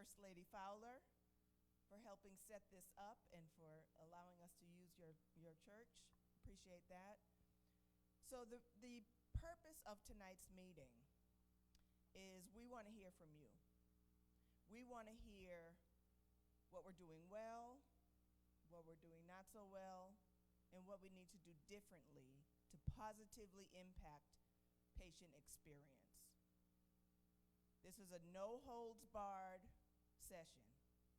First Lady Fowler for helping set this up and for allowing us to use your church. Appreciate that. So the purpose of tonight's meeting is we want to hear from you. We want to hear what we're doing well, what we're doing not so well, and what we need to do differently to positively impact patient experience. This is a no-holds-barred session.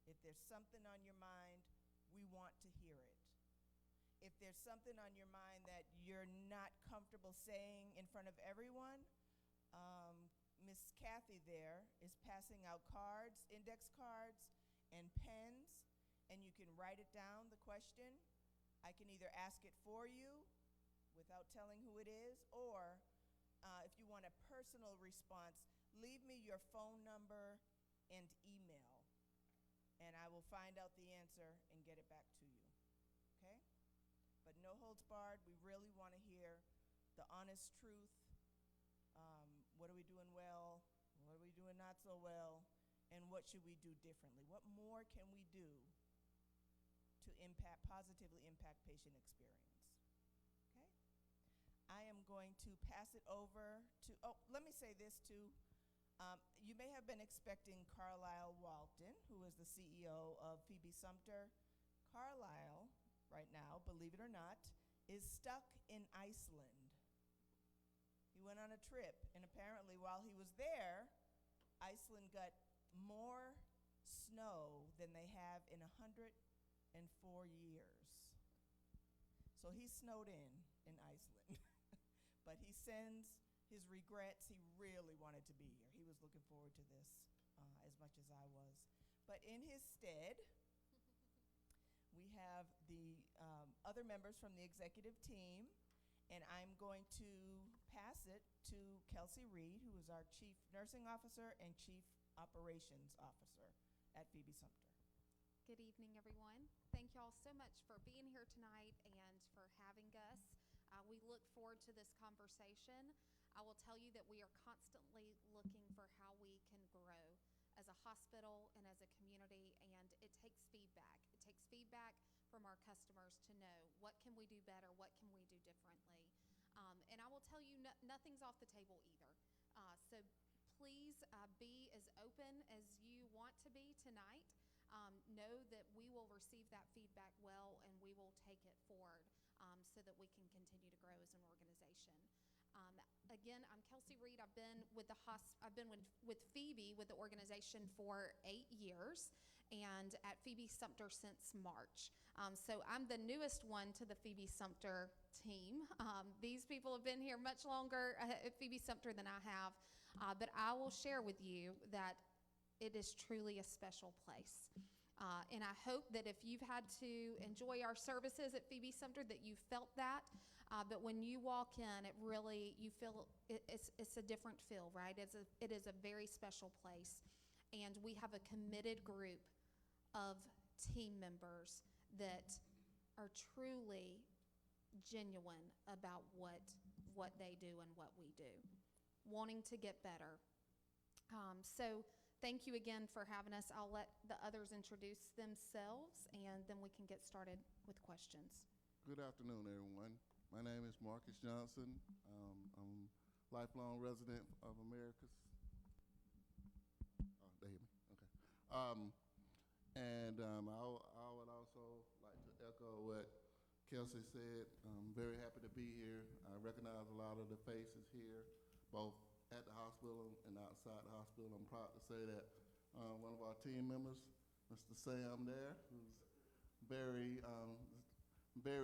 If there's something on your mind, we want to hear it. If there's something on your mind that you're not comfortable saying in front of everyone, Miss Kathy there is passing out cards, index cards, and pens, and you can write it down, the question. I can either ask it for you without telling who it is, or if you want a personal response, leave me your phone number and email, and I will find out the answer and get it back to you, okay? But no holds barred. We really want to hear the honest truth. What are we doing well? What are we doing not so well? And what should we do differently? What more can we do to positively impact patient experience? Okay? I am going to pass it over to, let me say this too. You may have been expecting Carlisle Walton, who is the CEO of Phoebe Sumter. Carlisle, right now, believe it or not, is stuck in Iceland. He went on a trip, and apparently while he was there, Iceland got more snow than they have in 104 years. So he's snowed in Iceland. But he sends his regrets. He really wanted to be here. He was looking forward to this as much as I was. But in his stead, we have the other members from the executive team, and I'm going to pass it to Kelsey Reed, who is our Chief Nursing Officer and Chief Operations Officer at Phoebe Sumter. Good evening, everyone. Thank you all so much for being here tonight and for having us. We look forward to this conversation. I will tell you that we are constantly looking for how we can grow as a hospital and as a community, and it takes feedback. It takes feedback from our customers to know what can we do better, what can we do differently. And I will tell you, nothing's off the table either. So please be as open as you want to be tonight. Know that we will receive that feedback well, and we will take it forward so that we can continue to grow as an organization. Again, I'm Kelsey Reed. I've been with with Phoebe with the organization for 8 years, and at Phoebe Sumter since March. So I'm the newest one to the Phoebe Sumter team. These people have been here much longer at Phoebe Sumter than I have, but I will share with you that it is truly a special place. And I hope that if you've had to enjoy our services at Phoebe Sumter, that you felt that. But when you walk in, you feel it's a different feel, right? It is a very special place. And we have a committed group of team members that are truly genuine about what they do and what we do, wanting to get better. So thank you again for having us. I'll let the others introduce themselves, and then we can get started with questions. Good afternoon, everyone. My name is Marcus Johnson. I'm a lifelong resident of Americus. Oh, they hear me? Okay. I would also like to echo what Kelsey said. I'm very happy to be here. I recognize a lot of the faces here, both at the hospital and outside the hospital. I'm proud to say that one of our team members, Mr. Sam there, who's very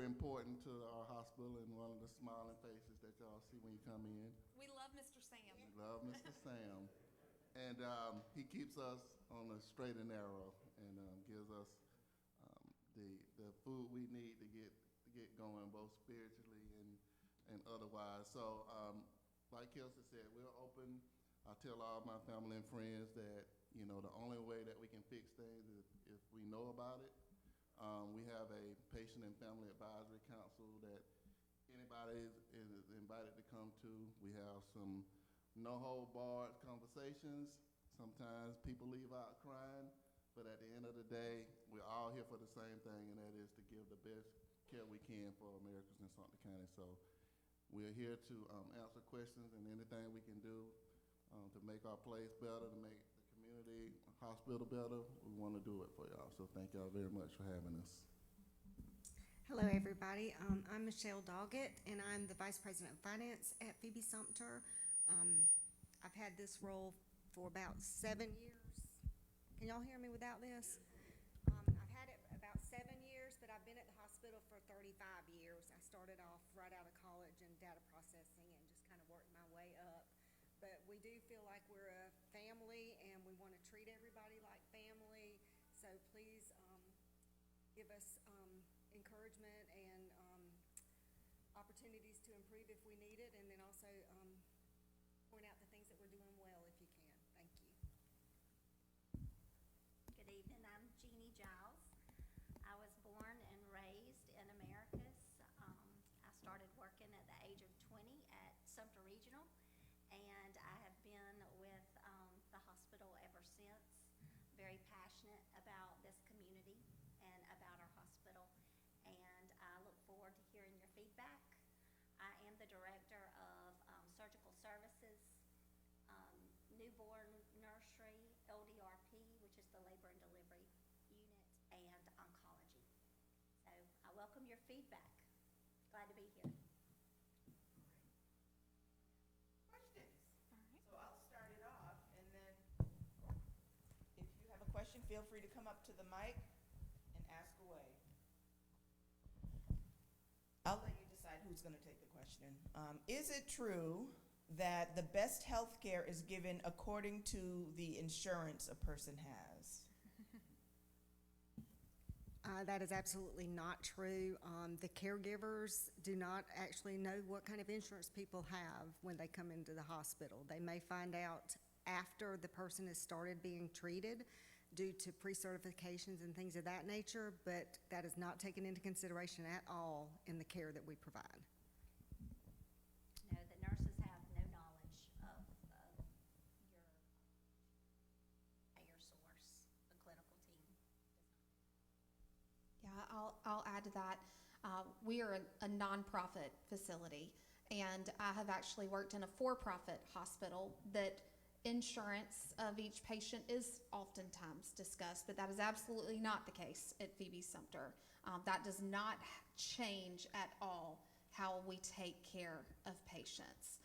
important to our hospital and one of the smiling faces that y'all see when you come in. We love Mr. Sam. We love Mr. Sam. And he keeps us on the straight and narrow and gives us the food we need to get going, both spiritually and otherwise. So like Kelsey said, we're open. I tell all my family and friends that, the only way that we can fix things is if we know about it. We have a patient and family advisory council that anybody is invited to come to. We have some no-hold-barred conversations. sometimes people leave out crying, but at the end of the day, we're all here for the same thing, and that is to give the best care we can for Americans in Sumter County. So we're here to answer questions and anything we can do to make our place better, to make the community hospital better. We want to do it for y'all. So thank y'all very much for having us. Hello, everybody. I'm Michelle Doggett, and I'm the Vice President of Finance at Phoebe Sumter. I've had this role for about 7 years. Can y'all hear me without this? I've had it about 7 years, but I've been at the hospital for 35 years. I started off right out of college in data processing and just kind of worked my way up. But we do feel like we're a family, and we want to treat everybody like family. So please give us encouragement and opportunities to improve if we need it, and then also point out the things that we're doing well if you can. Thank you. Good evening, I'm Jeannie Giles. I was born and raised in Americus. I started working at the age of 20 at Sumter Regional, and I have been with the hospital ever since. Very passionate about this community and about our hospital, and I look forward to hearing your feedback. I am the director of surgical services, newborn nursery, LDRP, which is the labor and delivery unit, and oncology. So I welcome your feedback. Glad to be here. Questions? All right. So I'll start it off, and then if you have a question, feel free to come up to the mic and ask away. I'll let you decide who's going to take the question. Is it true that the best health care is given according to the insurance a person has? That is absolutely not true. The caregivers do not actually know what kind of insurance people have when they come into the hospital. They may find out after the person has started being treated due to pre-certifications and things of that nature, but that is not taken into consideration at all in the care that we provide. No, the nurses have no knowledge of your payer source. The clinical team does not. Yeah, I'll add to that. We are a nonprofit facility, and I have actually worked in a for-profit hospital that insurance of each patient is oftentimes discussed, but that is absolutely not the case at Phoebe Sumter. That does not change at all how we take care of patients.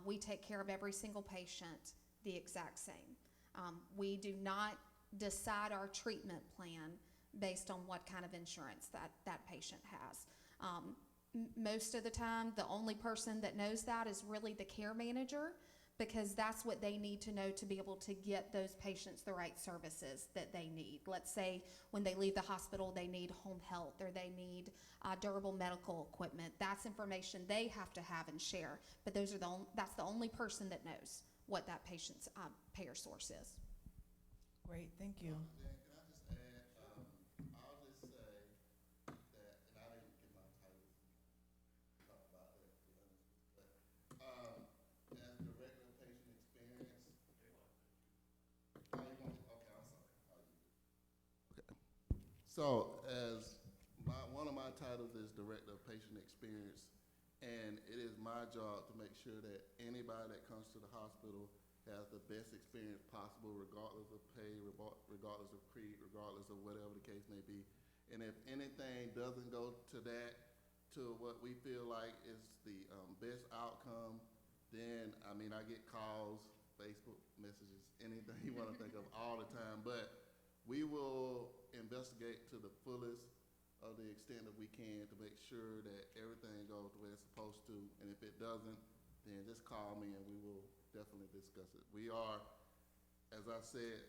We take care of every single patient the exact same. We do not decide our treatment plan based on what kind of insurance that patient has. Most of the time, the only person that knows that is really the care manager, because that's what they need to know to be able to get those patients the right services that they need. Let's say when they leave the hospital, they need home health or they need durable medical equipment. That's information they have to have and share, but that's the only person that knows what that patient's payer source is. Great, thank you. Then can I just add, I'll just say that, and I didn't get my title, talk about that, to be honest with you, but, as director of patient experience, how you want it? Okay, I'm sorry. How you do? Okay. So as one of my titles is director of patient experience, and it is my job to make sure that anybody that comes to the hospital has the best experience possible, regardless of pay, regardless of creed, regardless of whatever the case may be. And if anything doesn't go to that, to what we feel like is the best outcome, then, I mean, I get calls, Facebook messages, anything you want to think of all the time. But we will investigate to the fullest of the extent that we can to make sure that everything goes the way it's supposed to. And if it doesn't, then just call me and we will definitely discuss it. We are, as I said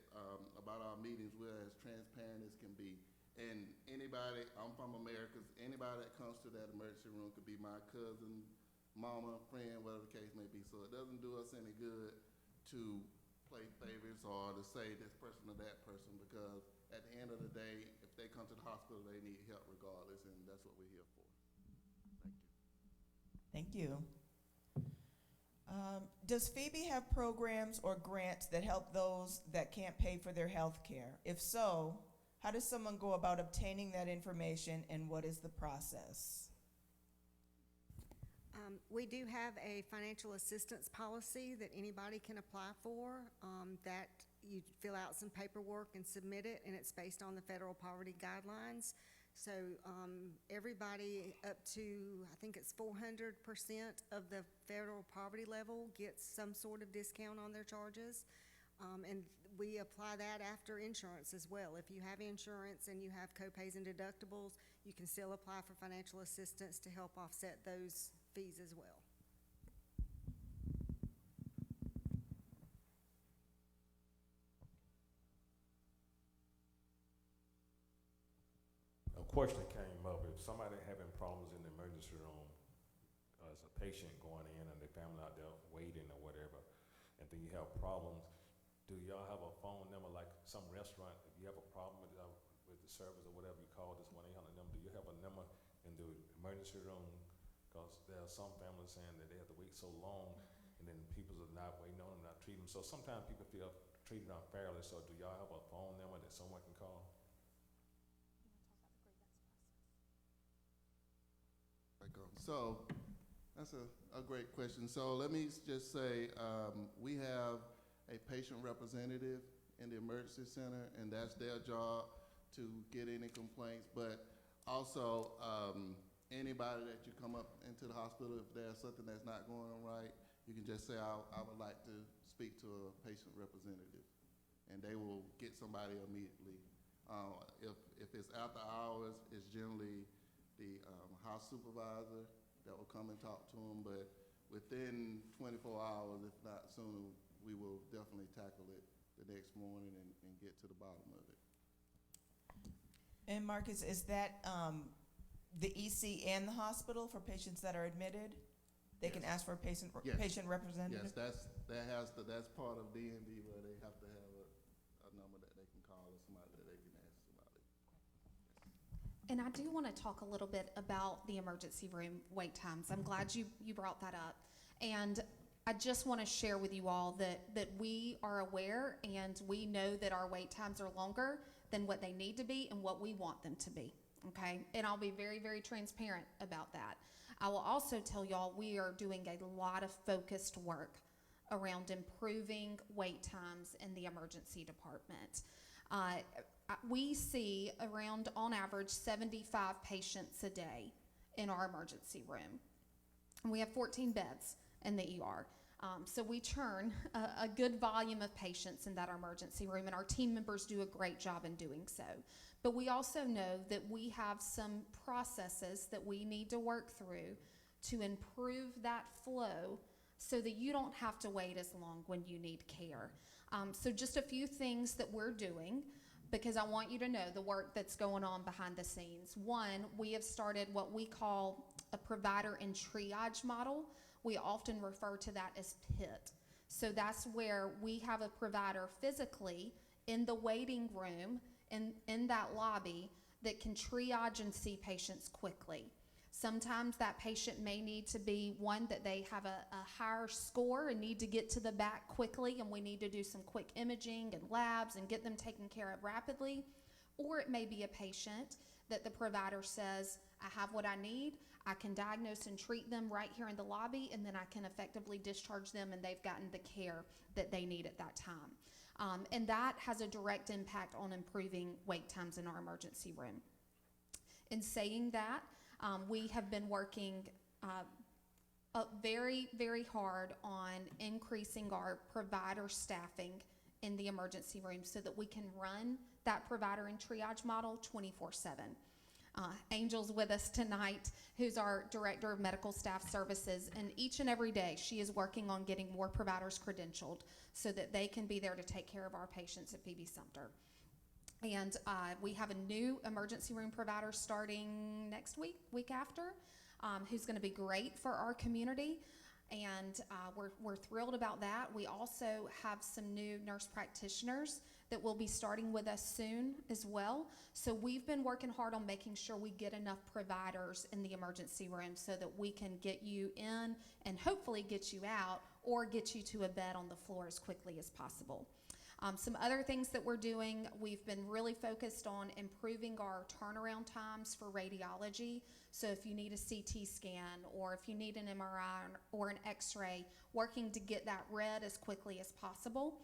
about our meetings, we're as transparent as can be. And anybody, I'm from Americas, anybody that comes to that emergency room could be my cousin, mama, friend, whatever the case may be. So it doesn't do us any good to play favorites or to say this person or that person, because at the end of the day, if they come to the hospital, they need help regardless, and that's what we're here for. Thank you. Thank you. Does Phoebe have programs or grants that help those that can't pay for their health care? If so, how does someone go about obtaining that information, and what is the process? We do have a financial assistance policy that anybody can apply for, that you fill out some paperwork and submit it, and it's based on the federal poverty guidelines. So, everybody up to, I think it's 400% of the federal poverty level gets some sort of discount on their charges. And we apply that after insurance as well. If you have insurance and you have co-pays and deductibles, you can still apply for financial assistance to help offset those fees as well. A question came up, if somebody having problems in the emergency room, as a patient going in and the family out there waiting or whatever, and then you have problems, do y'all have a phone number like some restaurant, if you have a problem with the service or whatever, you call this 1-800 number, do you have a number in the emergency room? Because there are some families saying that they have to wait so long, and then people are not waiting on them, not treating them. So sometimes people feel treated unfairly, so do y'all have a phone number that someone can call? So that's a great question. So let me just say, we have a patient representative in the emergency center, and that's their job to get any complaints. But also, anybody that you come up into the hospital, if there's something that's not going on right, you can just say, I would like to speak to a patient representative, and they will get somebody immediately. If it's after hours, it's generally the house supervisor that will come and talk to them, but within 24 hours, if not sooner, we will definitely tackle it the next morning and get to the bottom of it. And Marcus, is that the EC and the hospital for patients that are admitted? They can ask for a patient Yes. patient representative? Yes, that's part of DND, where they have to have a number that they can call or somebody that they can ask somebody. And I do want to talk a little bit about the emergency room wait times. I'm glad you brought that up. And I just want to share with you all that we are aware and we know that our wait times are longer than what they need to be and what we want them to be, okay? And I'll be very, very transparent about that. I will also tell y'all we are doing a lot of focused work around improving wait times in the emergency department. We see around, on average, 75 patients a day in our emergency room. And we have 14 beds in the ER. So we churn a good volume of patients in that emergency room, and our team members do a great job in doing so. But we also know that we have some processes that we need to work through to improve that flow so that you don't have to wait as long when you need care. So just a few things that we're doing, because I want you to know the work that's going on behind the scenes. One, we have started what we call a provider and triage model. We often refer to that as PIT. So that's where we have a provider physically in the waiting room, in that lobby, that can triage and see patients quickly. Sometimes that patient may need to be one that they have a higher score and need to get to the back quickly, and we need to do some quick imaging and labs and get them taken care of rapidly. Or it may be a patient that the provider says, I have what I need, I can diagnose and treat them right here in the lobby, and then I can effectively discharge them and they've gotten the care that they need at that time. And that has a direct impact on improving wait times in our emergency room. In saying that, we have been working very, very hard on increasing our provider staffing in the emergency room so that we can run that provider and triage model 24/7. Angel's with us tonight, who's our Director of Medical Staff Services, and each and every day she is working on getting more providers credentialed so that they can be there to take care of our patients at PB Sumter. And we have a new emergency room provider starting next week after, who's going to be great for our community. And we're thrilled about that. We also have some new nurse practitioners that will be starting with us soon as well. So we've been working hard on making sure we get enough providers in the emergency room so that we can get you in and hopefully get you out, or get you to a bed on the floor as quickly as possible. Some other things that we're doing, we've been really focused on improving our turnaround times for radiology. So if you need a CT scan or if you need an MRI or an X-ray, working to get that read as quickly as possible.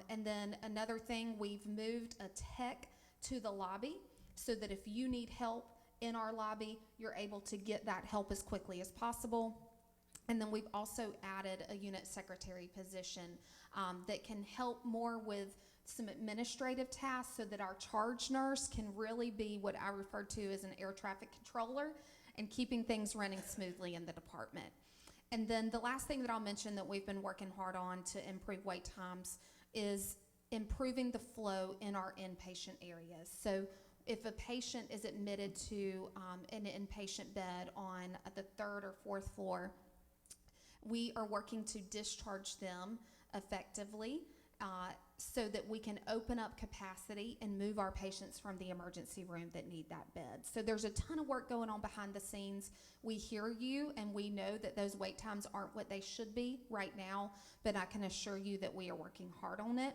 And then another thing, we've moved a tech to the lobby so that if you need help in our lobby, you're able to get that help as quickly as possible. And then we've also added a unit secretary position that can help more with some administrative tasks so that our charge nurse can really be what I refer to as an air traffic controller and keeping things running smoothly in the department. And then the last thing that I'll mention that we've been working hard on to improve wait times is improving the flow in our inpatient areas. So if a patient is admitted to an inpatient bed on the 3rd or 4th floor, we are working to discharge them effectively so that we can open up capacity and move our patients from the emergency room that need that bed. So there's a ton of work going on behind the scenes. We hear you and we know that those wait times aren't what they should be right now, but I can assure you that we are working hard on it.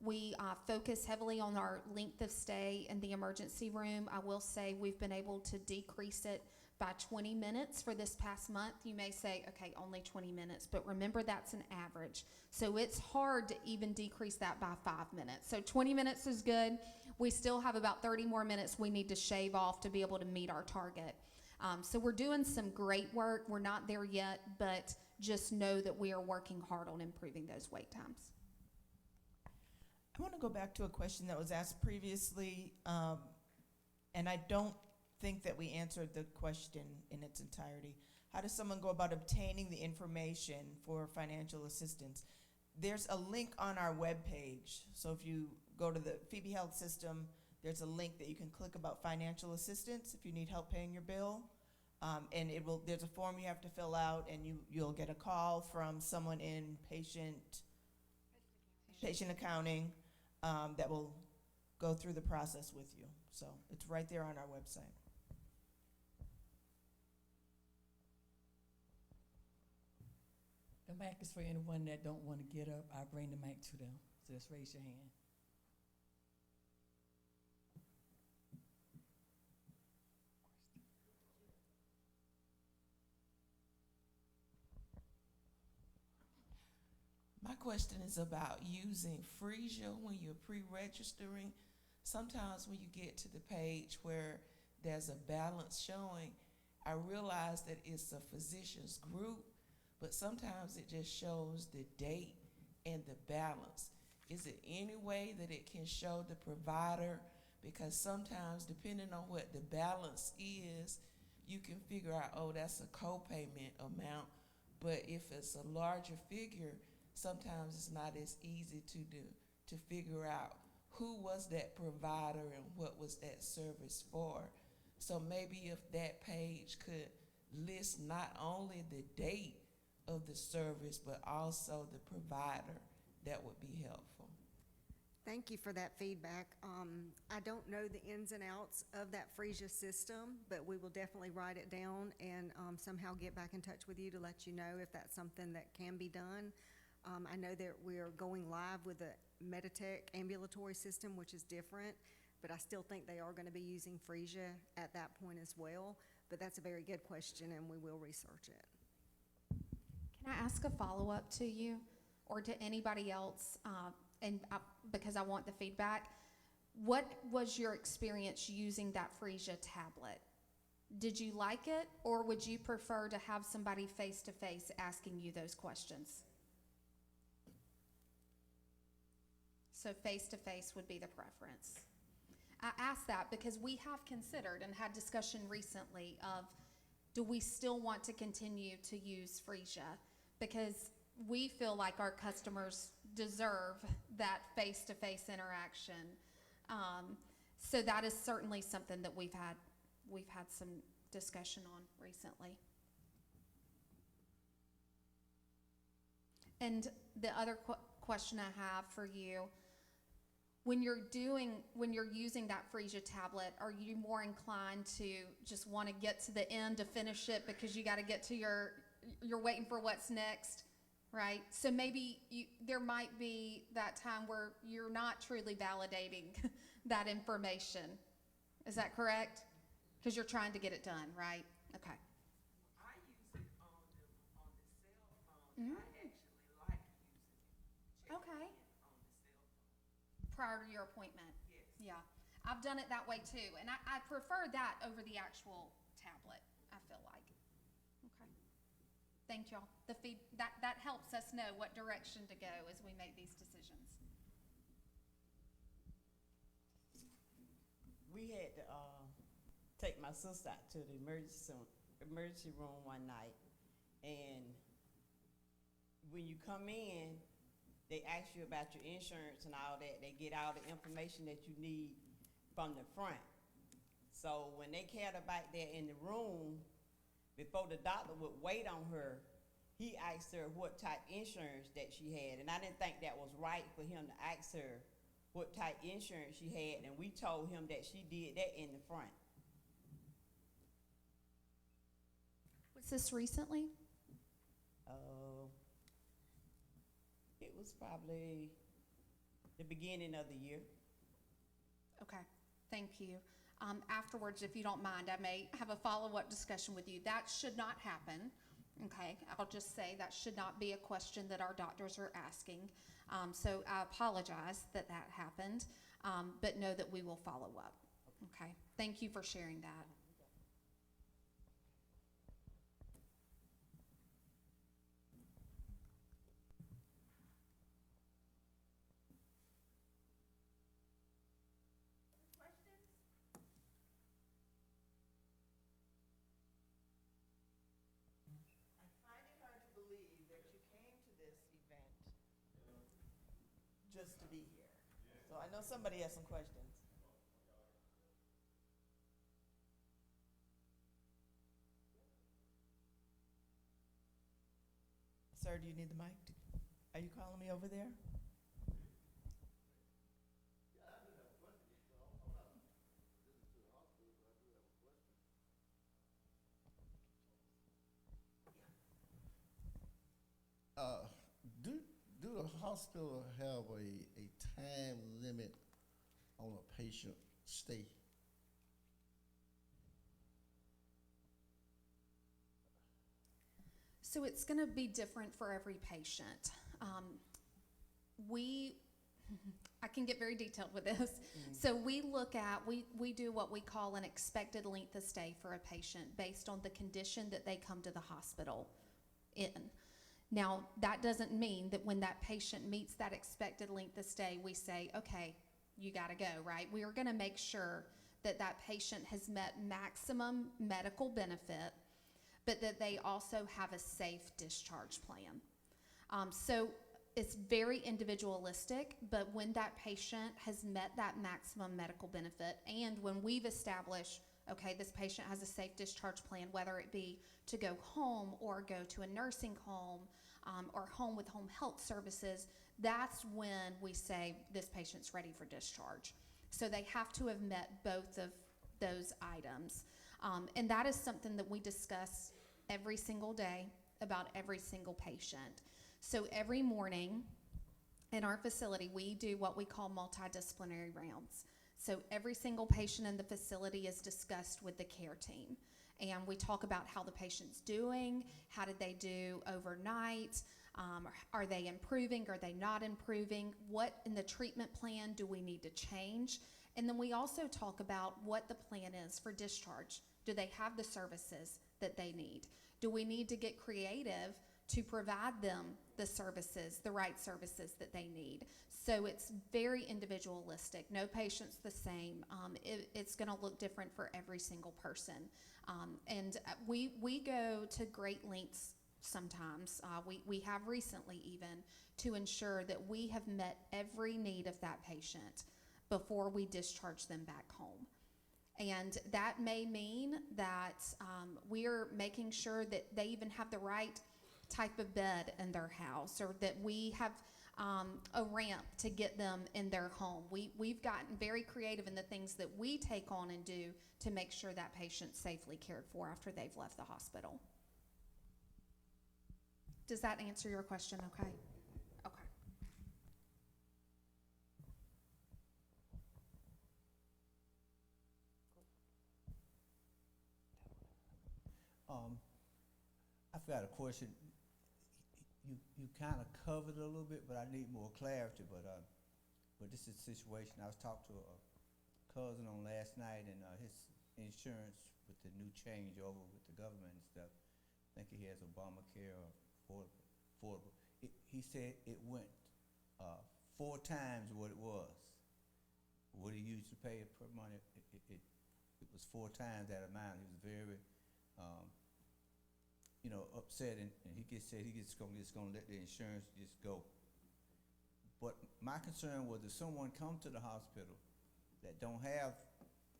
We focus heavily on our length of stay in the emergency room. I will say we've been able to decrease it by 20 minutes for this past month. You may say, okay, only 20 minutes, but remember that's an average. So it's hard to even decrease that by 5 minutes. So 20 minutes is good. We still have about 30 more minutes we need to shave off to be able to meet our target. So we're doing some great work. We're not there yet, but just know that we are working hard on improving those wait times. I want to go back to a question that was asked previously, and I don't think that we answered the question in its entirety. How does someone go about obtaining the information for financial assistance? There's a link on our webpage. So if you go to the Phoebe Health System, there's a link that you can click about financial assistance if you need help paying your bill. And there's a form you have to fill out, and you'll get a call from someone in patient accounting that will go through the process with you. So it's right there on our website. The mic is for anyone that don't want to get up. I'll bring the mic to them. So just raise your hand. My question is about using Freesia when you're pre-registering. Sometimes when you get to the page where there's a balance showing, I realize that it's a physician's group, but sometimes it just shows the date and the balance. Is it any way that it can show the provider? Because sometimes, depending on what the balance is, you can figure out, oh, that's a co-payment amount. But if it's a larger figure, sometimes it's not as easy to do, to figure out who was that provider and what was that service for. So maybe if that page could list not only the date of the service, but also the provider, that would be helpful. Thank you for that feedback. I don't know the ins and outs of that Freesia system, but we will definitely write it down and somehow get back in touch with you to let you know if that's something that can be done. I know that we're going live with the Meditech ambulatory system, which is different, but I still think they are going to be using Freesia at that point as well. But that's a very good question, and we will research it. Can I ask a follow-up to you or to anybody else? Because I want the feedback. What was your experience using that Freesia tablet? Did you like it, or would you prefer to have somebody face-to-face asking you those questions? So face-to-face would be the preference. I ask that because we have considered and had discussion recently of, do we still want to continue to use Freesia? Because we feel like our customers deserve that face-to-face interaction. So that is certainly something that we've had some discussion on recently. And the other question I have for you, when you're using that Freesia tablet, are you more inclined to just want to get to the end to finish it because you got to get to you're waiting for what's next, right? So maybe there might be that time where you're not truly validating that information. Is that correct? Because you're trying to get it done, right? Okay. I use it on the cell phone. Mm. I actually like using it. Okay. Checking in on the cell phone. Prior to your appointment. Yes. Yeah. I've done it that way too. And I prefer that over the actual tablet, I feel like. Okay. Thank y'all. That helps us know what direction to go as we make these decisions. We had to take my sister out to the emergency room one night, and when you come in, they ask you about your insurance and all that. They get all the information that you need from the front. So when they carried her back there in the room, before the doctor would wait on her, he asked her what type insurance that she had, and I didn't think that was right for him to ask her what type insurance she had, and we told him that she did that in the front. Was this recently? It was probably the beginning of the year. Okay, thank you. Afterwards, if you don't mind, I may have a follow-up discussion with you. That should not happen, okay? I'll just say that should not be a question that our doctors are asking. So I apologize that that happened, but know that we will follow up, okay? Thank you for sharing that. I find it hard to believe that you came to this event just to be here. So I know somebody has some questions. Sir, do you need the mic? Are you calling me over there? Do the hospital have a time limit on a patient stay? So it's going to be different for every patient. I can get very detailed with this. So we do what we call an expected length of stay for a patient based on the condition that they come to the hospital in. Now, that doesn't mean that when that patient meets that expected length of stay, we say, okay, you got to go, right? We are going to make sure that that patient has met maximum medical benefit, but that they also have a safe discharge plan. So it's very individualistic, but when that patient has met that maximum medical benefit, and when we've established, okay, this patient has a safe discharge plan, whether it be to go home or go to a nursing home or home with home health services, that's when we say this patient's ready for discharge. So they have to have met both of those items. And that is something that we discuss every single day about every single patient. So every morning in our facility, we do what we call multidisciplinary rounds. So every single patient in the facility is discussed with the care team. And we talk about how the patient's doing, how did they do overnight, are they improving, are they not improving, what in the treatment plan do we need to change? And then we also talk about what the plan is for discharge. Do they have the services that they need? Do we need to get creative to provide them the services, the right services that they need? So it's very individualistic. No patient's the same. It's going to look different for every single person. And we go to great lengths sometimes. We have recently even to ensure that we have met every need of that patient before we discharge them back home. And that may mean that we're making sure that they even have the right type of bed in their house, or that we have a ramp to get them in their home. We've gotten very creative in the things that we take on and do to make sure that patient's safely cared for after they've left the hospital. Does that answer your question okay? Okay. I've got a question. You kind of covered it a little bit, but I need more clarity. But this is a situation. I was talking to a cousin on last night, and his insurance with the new change over with the government and stuff. I think he has Obamacare or affordable. He said it went 4 times what it was. What he used to pay per month, it was 4 times that amount. He was very upset, and he said just gonna let the insurance just go. But my concern was if someone come to the hospital that don't have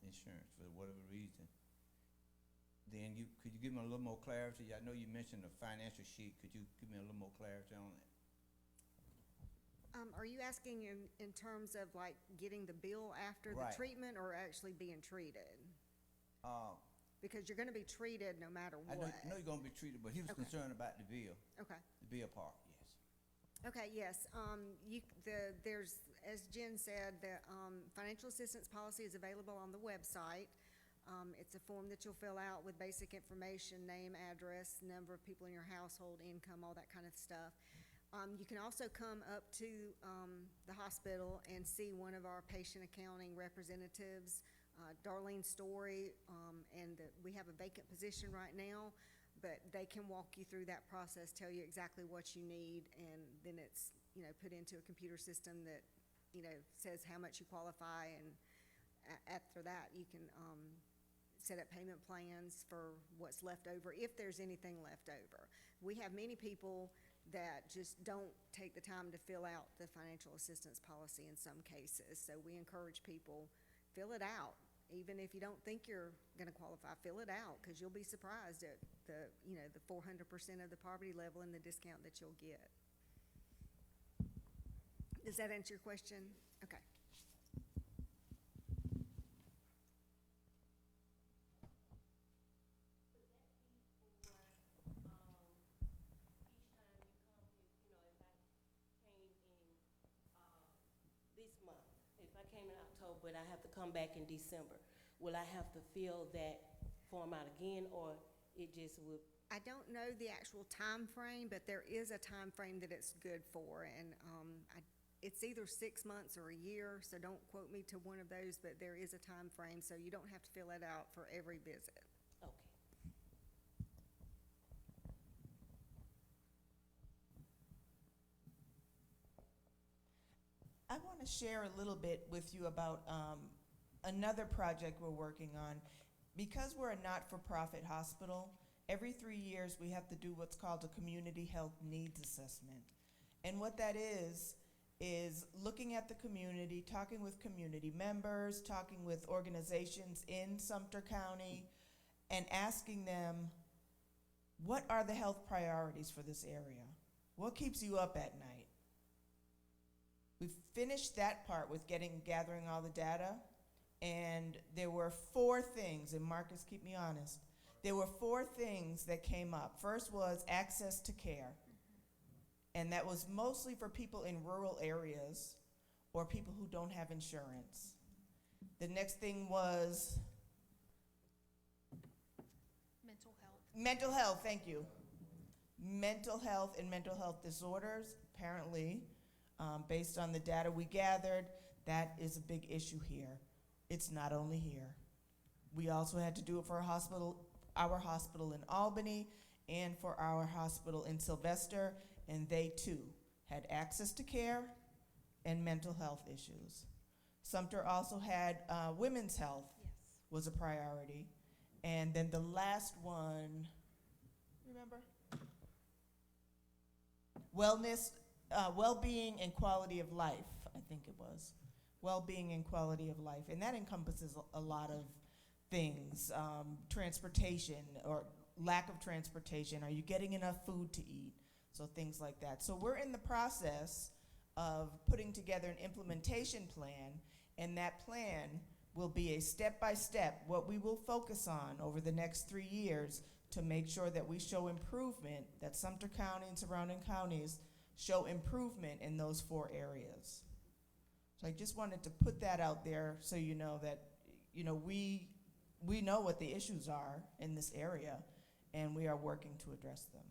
insurance for whatever reason, then could you give me a little more clarity? I know you mentioned the financial sheet. Could you give me a little more clarity on that? Are you asking in terms of like getting the bill after the Right. treatment or actually being treated? Uh, Because you're gonna be treated no matter I what. know you're gonna be treated, but he was Okay. concerned about the bill Okay. part, yes. Okay, yes, there's, as Jen said, the, financial assistance policy is available on the website. It's a form that you'll fill out with basic information, name, address, number of people in your household, income, all that kind of stuff. You can also come up to, the hospital and see one of our patient accounting representatives, Darlene Story, and we have a vacant position right now, but they can walk you through that process, tell you exactly what you need, and then it's, put into a computer system that, says how much you qualify, and after that, you can, set up payment plans for what's left over, if there's anything left over. We have many people that just don't take the time to fill out the financial assistance policy in some cases, so we encourage people, fill it out. Even if you don't think you're gonna qualify, fill it out, because you'll be surprised at the 400% of the poverty level and the discount that you'll get. Does that answer your question? Okay. This month, if I came in October, but I have to come back in December, will I have to fill that form out again, or it just would? I don't know the actual time frame, but there is a time frame that it's good for, and it's either 6 months or a year, so don't quote me to one of those, but there is a time frame, so you don't have to fill it out for every visit. Okay. I want to share a little bit with you about another project we're working on. Because we're a not-for-profit hospital, every 3 years we have to do what's called a community health needs assessment. And what that is looking at the community, talking with community members, talking with organizations in Sumter County, and asking them, what are the health priorities for this area? What keeps you up at night? We've finished that part with gathering all the data, and there were 4 things, and Marcus, keep me honest. There were 4 things that came up. First was access to care, and that was mostly for people in rural areas or people who don't have insurance. The next thing was Mental health. mental health, thank you. Mental health and mental health disorders, apparently, based on the data we gathered, that is a big issue here. It's not only here. We also had to do it for our hospital in Albany and for our hospital in Sylvester, and they too had access to care and mental health issues. Sumter also had women's health was a priority. And then the last one, remember? Wellness, well-being and quality of life, I think it was. Well-being and quality of life. And that encompasses a lot of things. Transportation or lack of transportation. Are you getting enough food to eat? So things like that. So we're in the process of putting together an implementation plan, and that plan will be a step-by-step, what we will focus on over the next 3 years to make sure that we show improvement, that Sumter County and surrounding counties show improvement in those 4 areas. So I just wanted to put that out there so you know that, we know what the issues are in this area, and we are working to address them.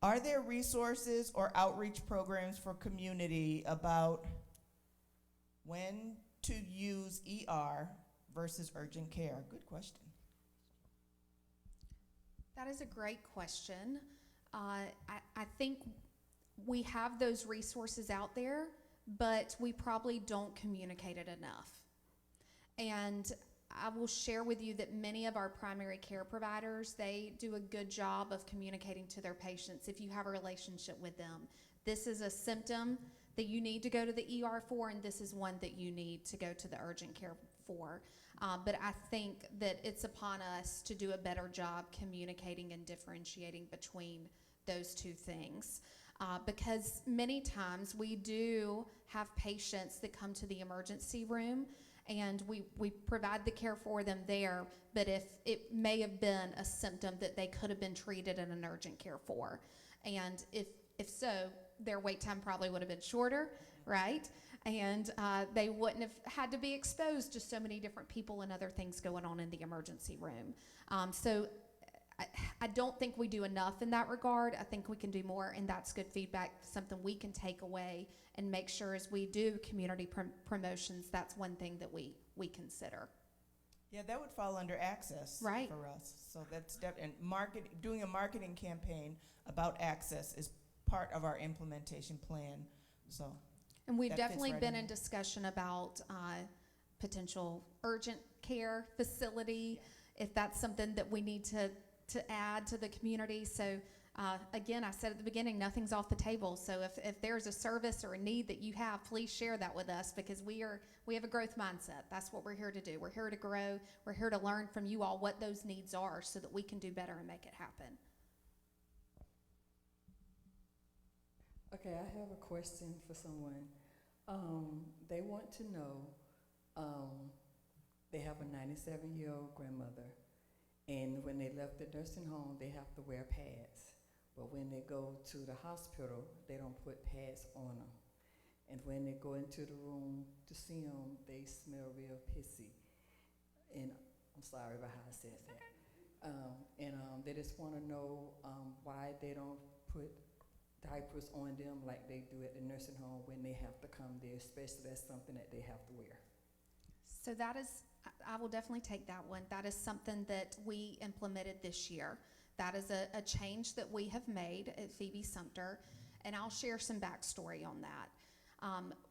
Are there resources or outreach programs for community about when to use ER versus urgent care? Good question. That is a great question. I think we have those resources out there, but we probably don't communicate it enough. And I will share with you that many of our primary care providers, they do a good job of communicating to their patients if you have a relationship with them. This is a symptom that you need to go to the ER for, and this is one that you need to go to the urgent care for. But I think that it's upon us to do a better job communicating and differentiating between those 2 things. Because many times we do have patients that come to the emergency room, and we provide the care for them there, but if it may have been a symptom that they could have been treated in an urgent care for. And if so, their wait time probably would have been shorter, right? And they wouldn't have had to be exposed to so many different people and other things going on in the emergency room. So I don't think we do enough in that regard. I think we can do more, and that's good feedback, something we can take away and make sure as we do community promotions, that's one thing that we consider. Yeah, that would fall under access Right. for us. So that's and doing a marketing campaign about access is part of our implementation plan. So, And we've that fits definitely right been in. in discussion about potential urgent care facility, if that's something that we need to add to the community. So again, I said at the beginning, nothing's off the table. So if there's a service or a need that you have, please share that with us, because we have a growth mindset. That's what we're here to do. We're here to grow. We're here to learn from you all what those needs are so that we can do better and make it happen. Okay, I have a question for someone. They want to know, they have a 97-year-old grandmother, and when they left the nursing home, they have to wear pads. But when they go to the hospital, they don't put pads on them. And when they go into the room to see them, they smell real pissy. And I'm sorry about how I said that. They just want to know why they don't put diapers on them like they do at the nursing home when they have to come there, especially that's something that they have to wear. So that is, I will definitely take that one. That is something that we implemented this year. That is a change that we have made at Phoebe Sumter, and I'll share some backstory on that.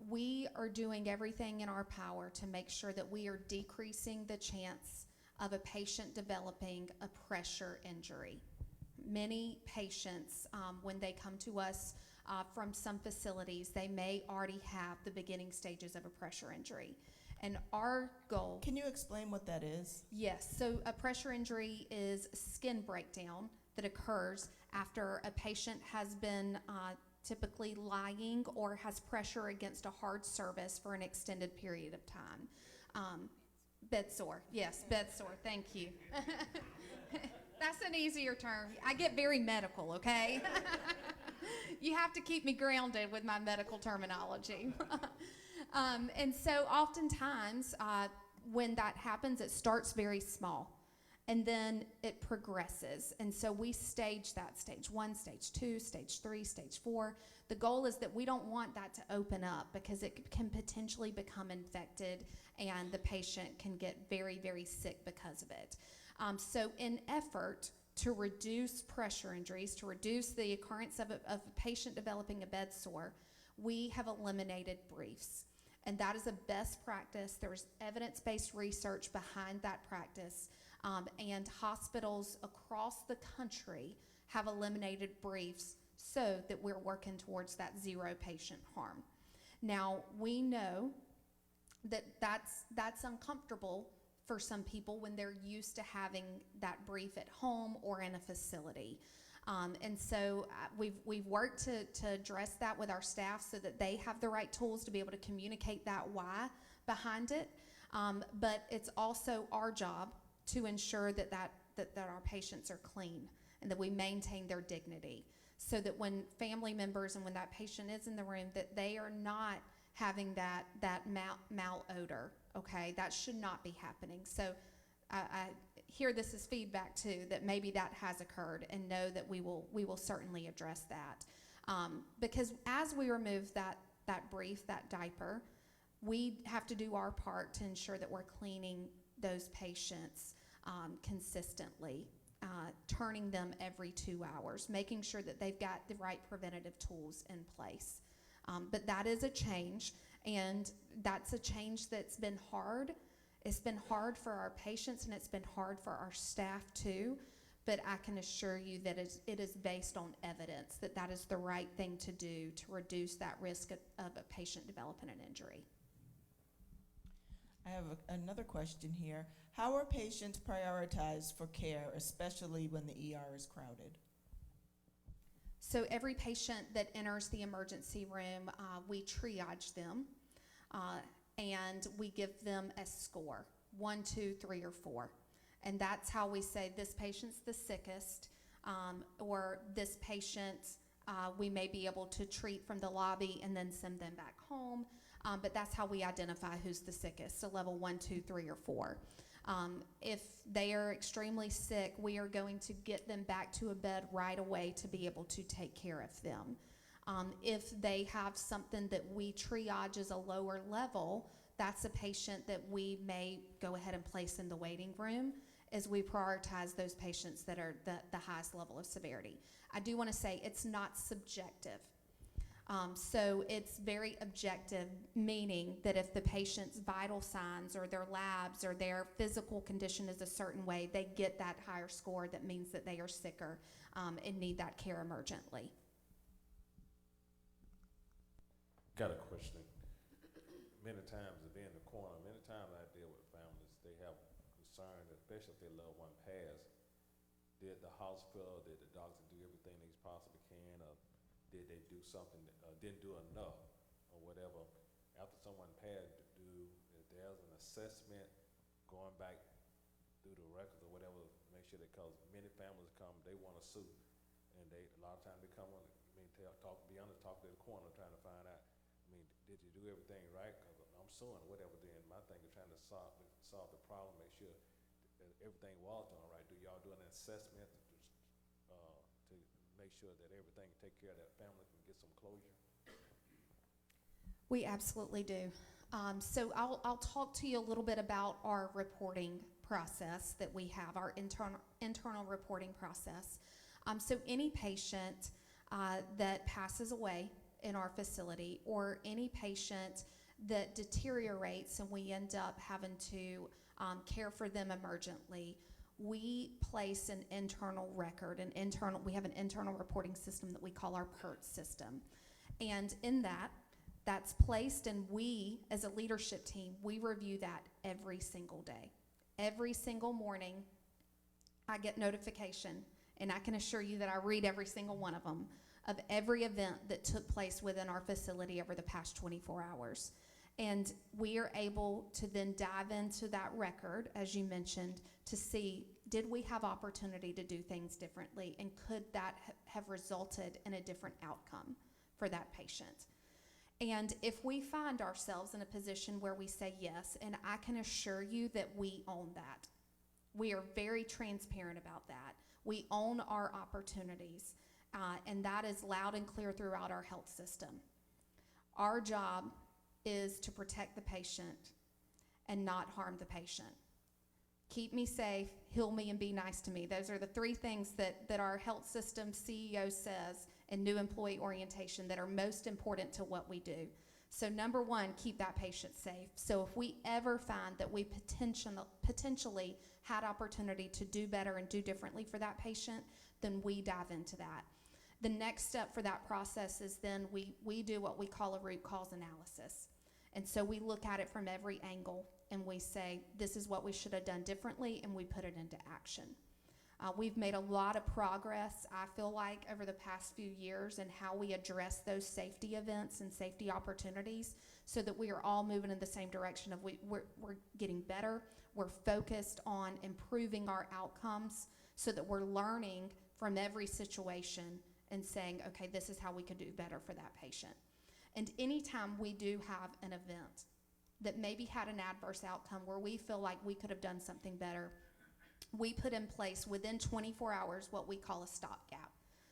We are doing everything in our power to make sure that we are decreasing the chance of a patient developing a pressure injury. Many patients, when they come to us from some facilities, they may already have the beginning stages of a pressure injury. And our goal... Can you explain what that is? Yes. So a pressure injury is skin breakdown that occurs after a patient has been typically lying or has pressure against a hard surface for an extended period of time. Bed sore. Yes, bed sore. Thank you. That's an easier term. I get very medical, okay? You have to keep me grounded with my medical terminology. And so oftentimes when that happens, it starts very small and then it progresses. And so we stage that, stage 1, stage 2, stage 3, stage 4. The goal is that we don't want that to open up because it can potentially become infected and the patient can get very, very sick because of it. So in effort to reduce pressure injuries, to reduce the occurrence of a patient developing a bed sore, we have eliminated briefs. And that is a best practice. There's evidence-based research behind that practice. And hospitals across the country have eliminated briefs so that we're working towards that zero patient harm. Now, we know that that's uncomfortable for some people when they're used to having that brief at home or in a facility. And so we've worked to address that with our staff so that they have the right tools to be able to communicate that why behind it. But it's also our job to ensure that our patients are clean and that we maintain their dignity, so that when family members and when that patient is in the room, that they are not having that malodor, okay? That should not be happening. So I hear this as feedback too, that maybe that has occurred, and know that we will certainly address that. Because as we remove that brief, that diaper, we have to do our part to ensure that we're cleaning those patients consistently, turning them every 2 hours, making sure that they've got the right preventative tools in place. But that is a change, and that's a change that's been hard. It's been hard for our patients, and it's been hard for our staff too. But I can assure you that it is based on evidence that that is the right thing to do to reduce that risk of a patient developing an injury. I have another question here. How are patients prioritized for care, especially when the ER is crowded? So every patient that enters the emergency room, we triage them, and we give them a score, 1, 2, 3, or 4. And that's how we say this patient's the sickest, or this patient we may be able to treat from the lobby and then send them back home. But that's how we identify who's the sickest, so level 1, 2, 3, or 4. If they are extremely sick, we are going to get them back to a bed right away to be able to take care of them. If they have something that we triage as a lower level, that's a patient that we may go ahead and place in the waiting room, as we prioritize those patients that are the highest level of severity. I do want to say it's not subjective. So it's very objective, meaning that if the patient's vital signs or their labs or their physical condition is a certain way, they get that higher score. That means that they are sicker and need that care emergently. Got a question. Many times, to be in the corner, many times I deal with families, they have concern, especially if their loved one passed. Did the hospital, did the doctor do everything they possibly can, or did they do something, didn't do enough, or whatever? After someone passed, if there's an assessment, going back through the records or whatever, make sure that, because many families come, they want to sue, and a lot of times they come on, be honest, talk to the coroner, trying to find out, did you do everything right? Because I'm suing or whatever. Then my thing is trying to solve the problem, make sure that everything was done right. Do y'all do an assessment to make sure that everything, take care of that family, can get some closure? We absolutely do. So I'll talk to you a little bit about our reporting process that we have, our internal reporting process. So any patient that passes away in our facility, or any patient that deteriorates and we end up having to care for them emergently, we place an internal record, we have an internal reporting system that we call our PERT system. And in that's placed, and we, as a leadership team, we review that every single day. Every single morning, I get notification, and I can assure you that I read every single one of them, of every event that took place within our facility over the past 24 hours. And we are able to then dive into that record, as you mentioned, to see, did we have opportunity to do things differently, and could that have resulted in a different outcome for that patient? And if we find ourselves in a position where we say yes, and I can assure you that we own that. We are very transparent about that. We own our opportunities. And that is loud and clear throughout our health system. Our job is to protect the patient and not harm the patient. Keep me safe, heal me, and be nice to me. Those are the 3 things that our health system CEO says in new employee orientation that are most important to what we do. So number 1, keep that patient safe. So if we ever find that we potentially had opportunity to do better and do differently for that patient, then we dive into that. The next step for that process is then we do what we call a root cause analysis. And so we look at it from every angle, and we say, this is what we should have done differently, and we put it into action. We've made a lot of progress, I feel like, over the past few years in how we address those safety events and safety opportunities so that we are all moving in the same direction of we're getting better. We're focused on improving our outcomes so that we're learning from every situation and saying, okay, this is how we can do better for that patient. And anytime we do have an event that maybe had an adverse outcome where we feel like we could have done something better, we put in place within 24 hours what we call a stopgap.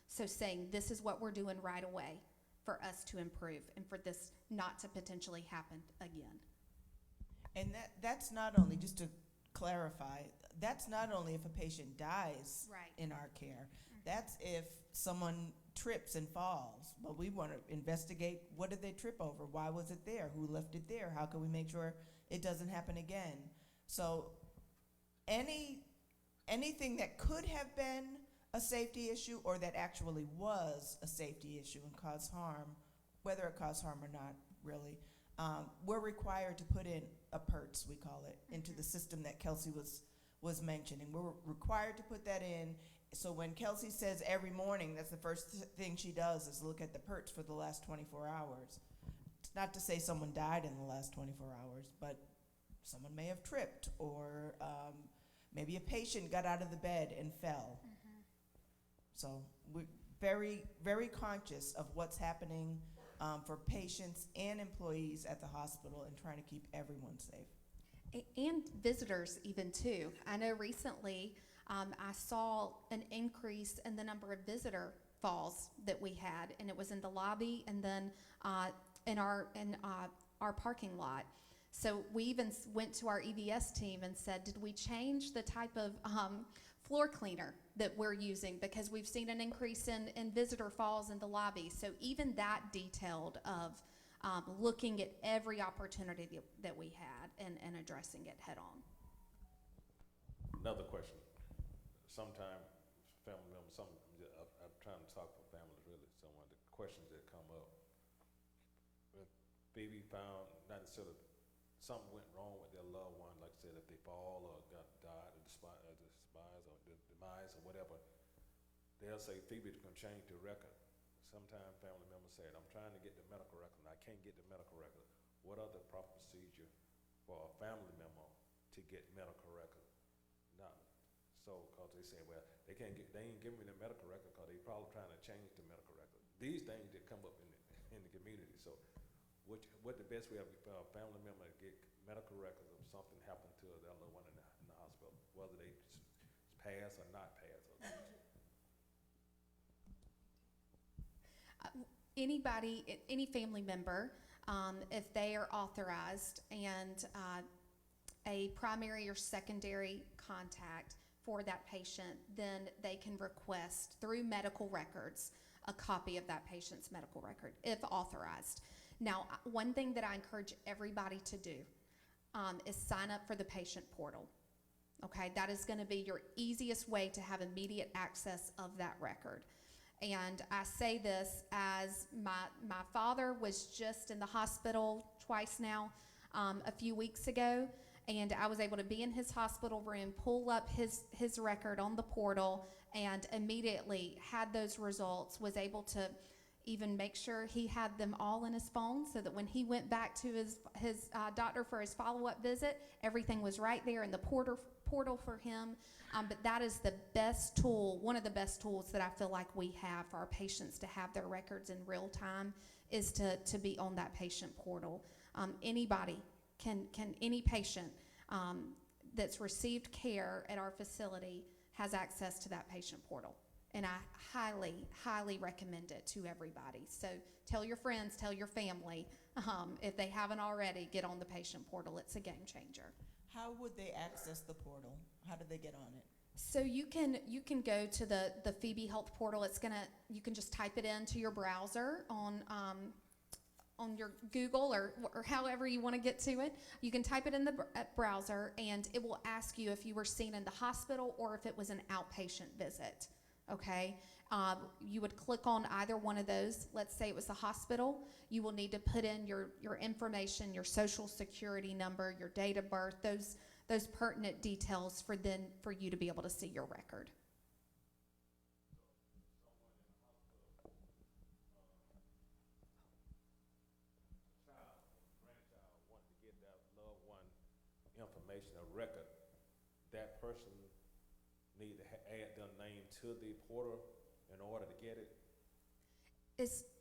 So saying this is what we're doing right away for us to improve and for this not to potentially happen again. And that's not only, just to clarify, that's not only if a patient dies Right. in our care. That's if someone trips and falls. But we want to investigate, what did they trip over? Why was it there? Who left it there? How can we make sure it doesn't happen again? So anything that could have been a safety issue or that actually was a safety issue and caused harm, whether it caused harm or not, really, we're required to put in a PERTS, we call it, into the system that Kelsey was mentioning. We're required to put that in. So when Kelsey says every morning, that's the first thing she does is look at the PERTS for the last 24 hours. It's not to say someone died in the last 24 hours, but someone may have tripped, or maybe a patient got out of the bed and fell. So we're very, very conscious of what's happening for patients and employees at the hospital and trying to keep everyone safe. And visitors even too. I know recently I saw an increase in the number of visitor falls that we had, and it was in the lobby and then in our parking lot. So we even went to our EVS team and said, did we change the type of floor cleaner that we're using, because we've seen an increase in visitor falls in the lobby. So even that detailed of looking at every opportunity that we had and addressing it head on. Another question. Sometimes family members, I'm trying to talk for families really, some of the questions that come up. If baby found, not necessarily, something went wrong with their loved one, like I said, if they fall or died or demise or whatever, they'll say, Phoebe's gonna change the record. Sometimes family members say, I'm trying to get the medical record and I can't get the medical record. What are the proper procedure for a family member to get medical record? Not so, cause they say, well, they ain't giving me the medical record cause they probably trying to change the medical record. These things that come up in the community. So what the best way of for a family member to get medical records if something happened to their loved one in the hospital, whether they pass or not pass. Anybody, any family member, if they are authorized and a primary or secondary contact for that patient, then they can request through medical records a copy of that patient's medical record, if authorized. Now, one thing that I encourage everybody to do is sign up for the patient portal. Okay, that is going to be your easiest way to have immediate access of that record. And I say this as my father was just in the hospital twice now, a few weeks ago, and I was able to be in his hospital room, pull up his record on the portal, and immediately had those results, was able to even make sure he had them all in his phone so that when he went back to his doctor for his follow-up visit, everything was right there in the portal for him. But that is the best tool, one of the best tools that I feel like we have for our patients to have their records in real time, is to be on that patient portal. Anybody any patient that's received care at our facility has access to that patient portal. And I highly, highly recommend it to everybody. So tell your friends, tell your family, if they haven't already, get on the patient portal. It's a game changer. How would they access the portal? How do they get on it? So you can go to the Phoebe Health portal. You can just type it into your browser on your Google or however you want to get to it. You can type it in the browser, and it will ask you if you were seen in the hospital or if it was an outpatient visit. Okay, you would click on either one of those. Let's say it was the hospital. You will need to put in your information, your social security number, your date of birth, those pertinent details for you to be able to see your record. information, a record, that person need to add their name to the portal in order to get it?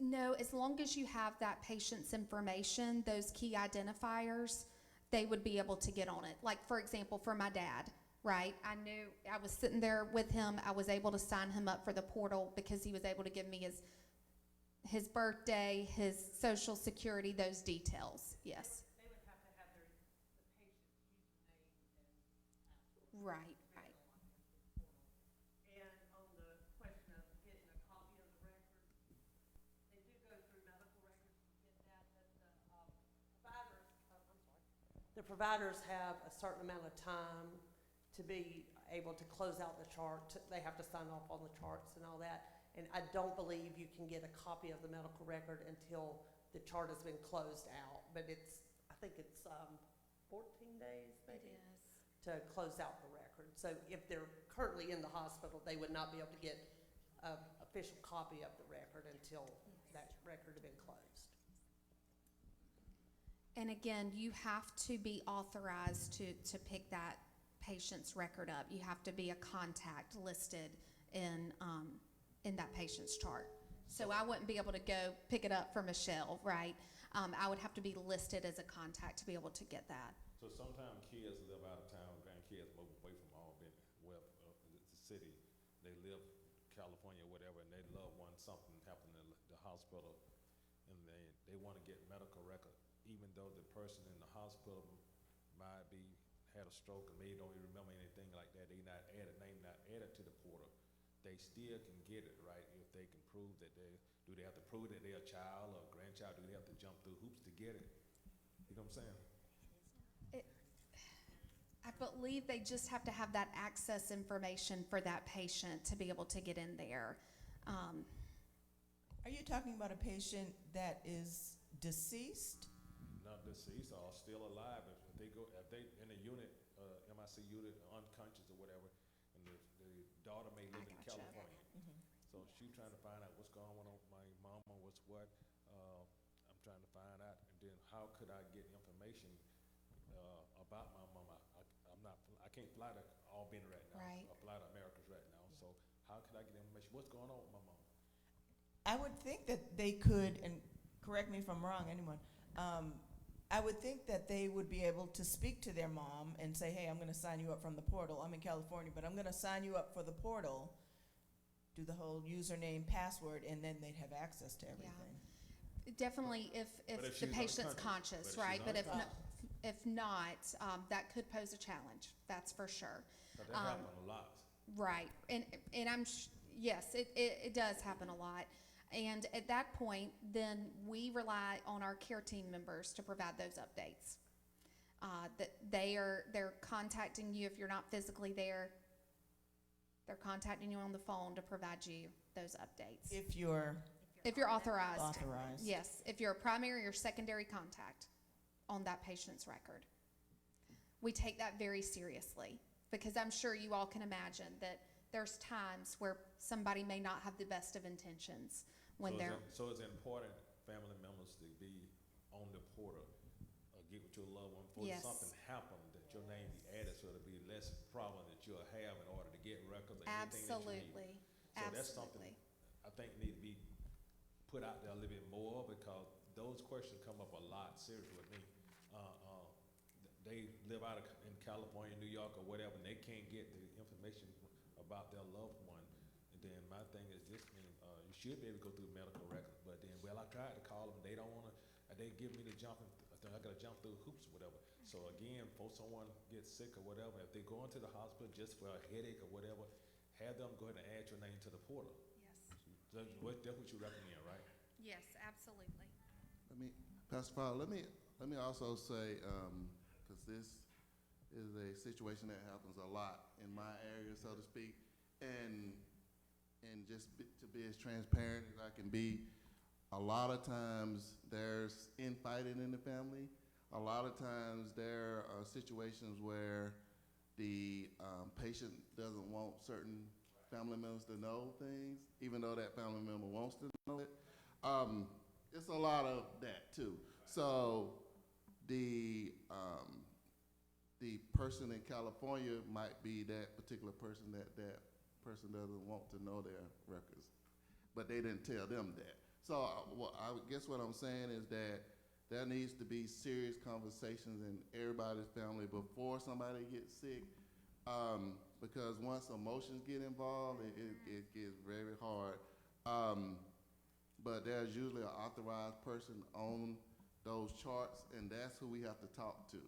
No, as long as you have that patient's information, those key identifiers, they would be able to get on it. Like, for example, for my dad, right? I knew I was sitting there with him. I was able to sign him up for the portal because he was able to give me his birthday, his social security, those details. Yes. They would have to have the patient's username and Right, right. And on the question of getting a copy of the record, they do go through medical records to get that, but the providers have a certain amount of time to be able to close out the chart. They have to sign off on the charts and all that. And I don't believe you can get a copy of the medical record until the chart has been closed out. But I think it's 14 days maybe. It is. To close out the record. So if they're currently in the hospital, they would not be able to get an official copy of the record until that record had been closed. And again, you have to be authorized to pick that patient's record up. You have to be a contact listed in that patient's chart. So I wouldn't be able to go pick it up for Michelle, right? I would have to be listed as a contact to be able to get that. So sometimes kids live out of town, grandkids move away from Albany, the city. They live California, whatever, and they love one, something happened in the hospital, and they want to get medical record, even though the person in the hospital might had a stroke and maybe don't even remember anything like that. Name not added to the portal. They still can get it, right, if they can prove that do they have to prove that they're a child or a grandchild? Do they have to jump through hoops to get it? You know what I'm saying? I believe they just have to have that access information for that patient to be able to get in there. Are you talking about a patient that is deceased? Not deceased or still alive. If they in a unit, MIC unit, unconscious or whatever, and the daughter may live in California. So she's trying to find out what's going on with my mama, what's what. I'm trying to find out, and then how could I get information about my mama? I can't fly to Albany right now. Right. I fly to Americas right now. So how could I get information? What's going on with my mama? I would think that they could, and correct me if I'm wrong, anyone, I would think that they would be able to speak to their mom and say, hey, I'm going to sign you up from the portal. I'm in California, but I'm going to sign you up for the portal, do the whole username, password, and then they'd have access to everything. Definitely if the patient's conscious, right? But if not, that could pose a challenge, that's for sure. But that happens a lot. Right, and yes, it does happen a lot. And at that point, then we rely on our care team members to provide those updates. That they're contacting you if you're not physically there. They're contacting you on the phone to provide you those updates. If you're authorized. authorized. Yes, if you're a primary or secondary contact on that patient's record. We take that very seriously because I'm sure you all can imagine that there's times where somebody may not have the best of intentions when So it's important, family members, to be on the portal, get with your loved one before Yes. something happened, that your name be added so it'll be less problem that you'll have in order to get records or anything that you need. Absolutely. So that's something I think need to be put out there a little bit more because those questions come up a lot seriously with me. They live in California, New York, or whatever, and they can't get the information about their loved one. And then my thing is this: you should be able to go through medical records, but then, I tried to call them, they don't want to. They give me the jumping. I got to jump through hoops or whatever. So again, before someone gets sick or whatever, if they go into the hospital just for a headache or whatever, have them go ahead and add your name to the portal. Yes. That's what you recommend, right? Yes, absolutely. Pastor Powell, let me also say, because this is a situation that happens a lot in my area, so to speak, and just to be as transparent as I can be, a lot of times there's infighting in the family. A lot of times there are situations where the patient doesn't want certain family members to know things, even though that family member wants to know it. It's a lot of that too. So the the person in California might be that particular person that person doesn't want to know their records, but they didn't tell them that. So I guess what I'm saying is that there needs to be serious conversations in everybody's family before somebody gets sick, because once emotions get involved, it gets very hard. But there's usually an authorized person on those charts, and that's who we have to talk to,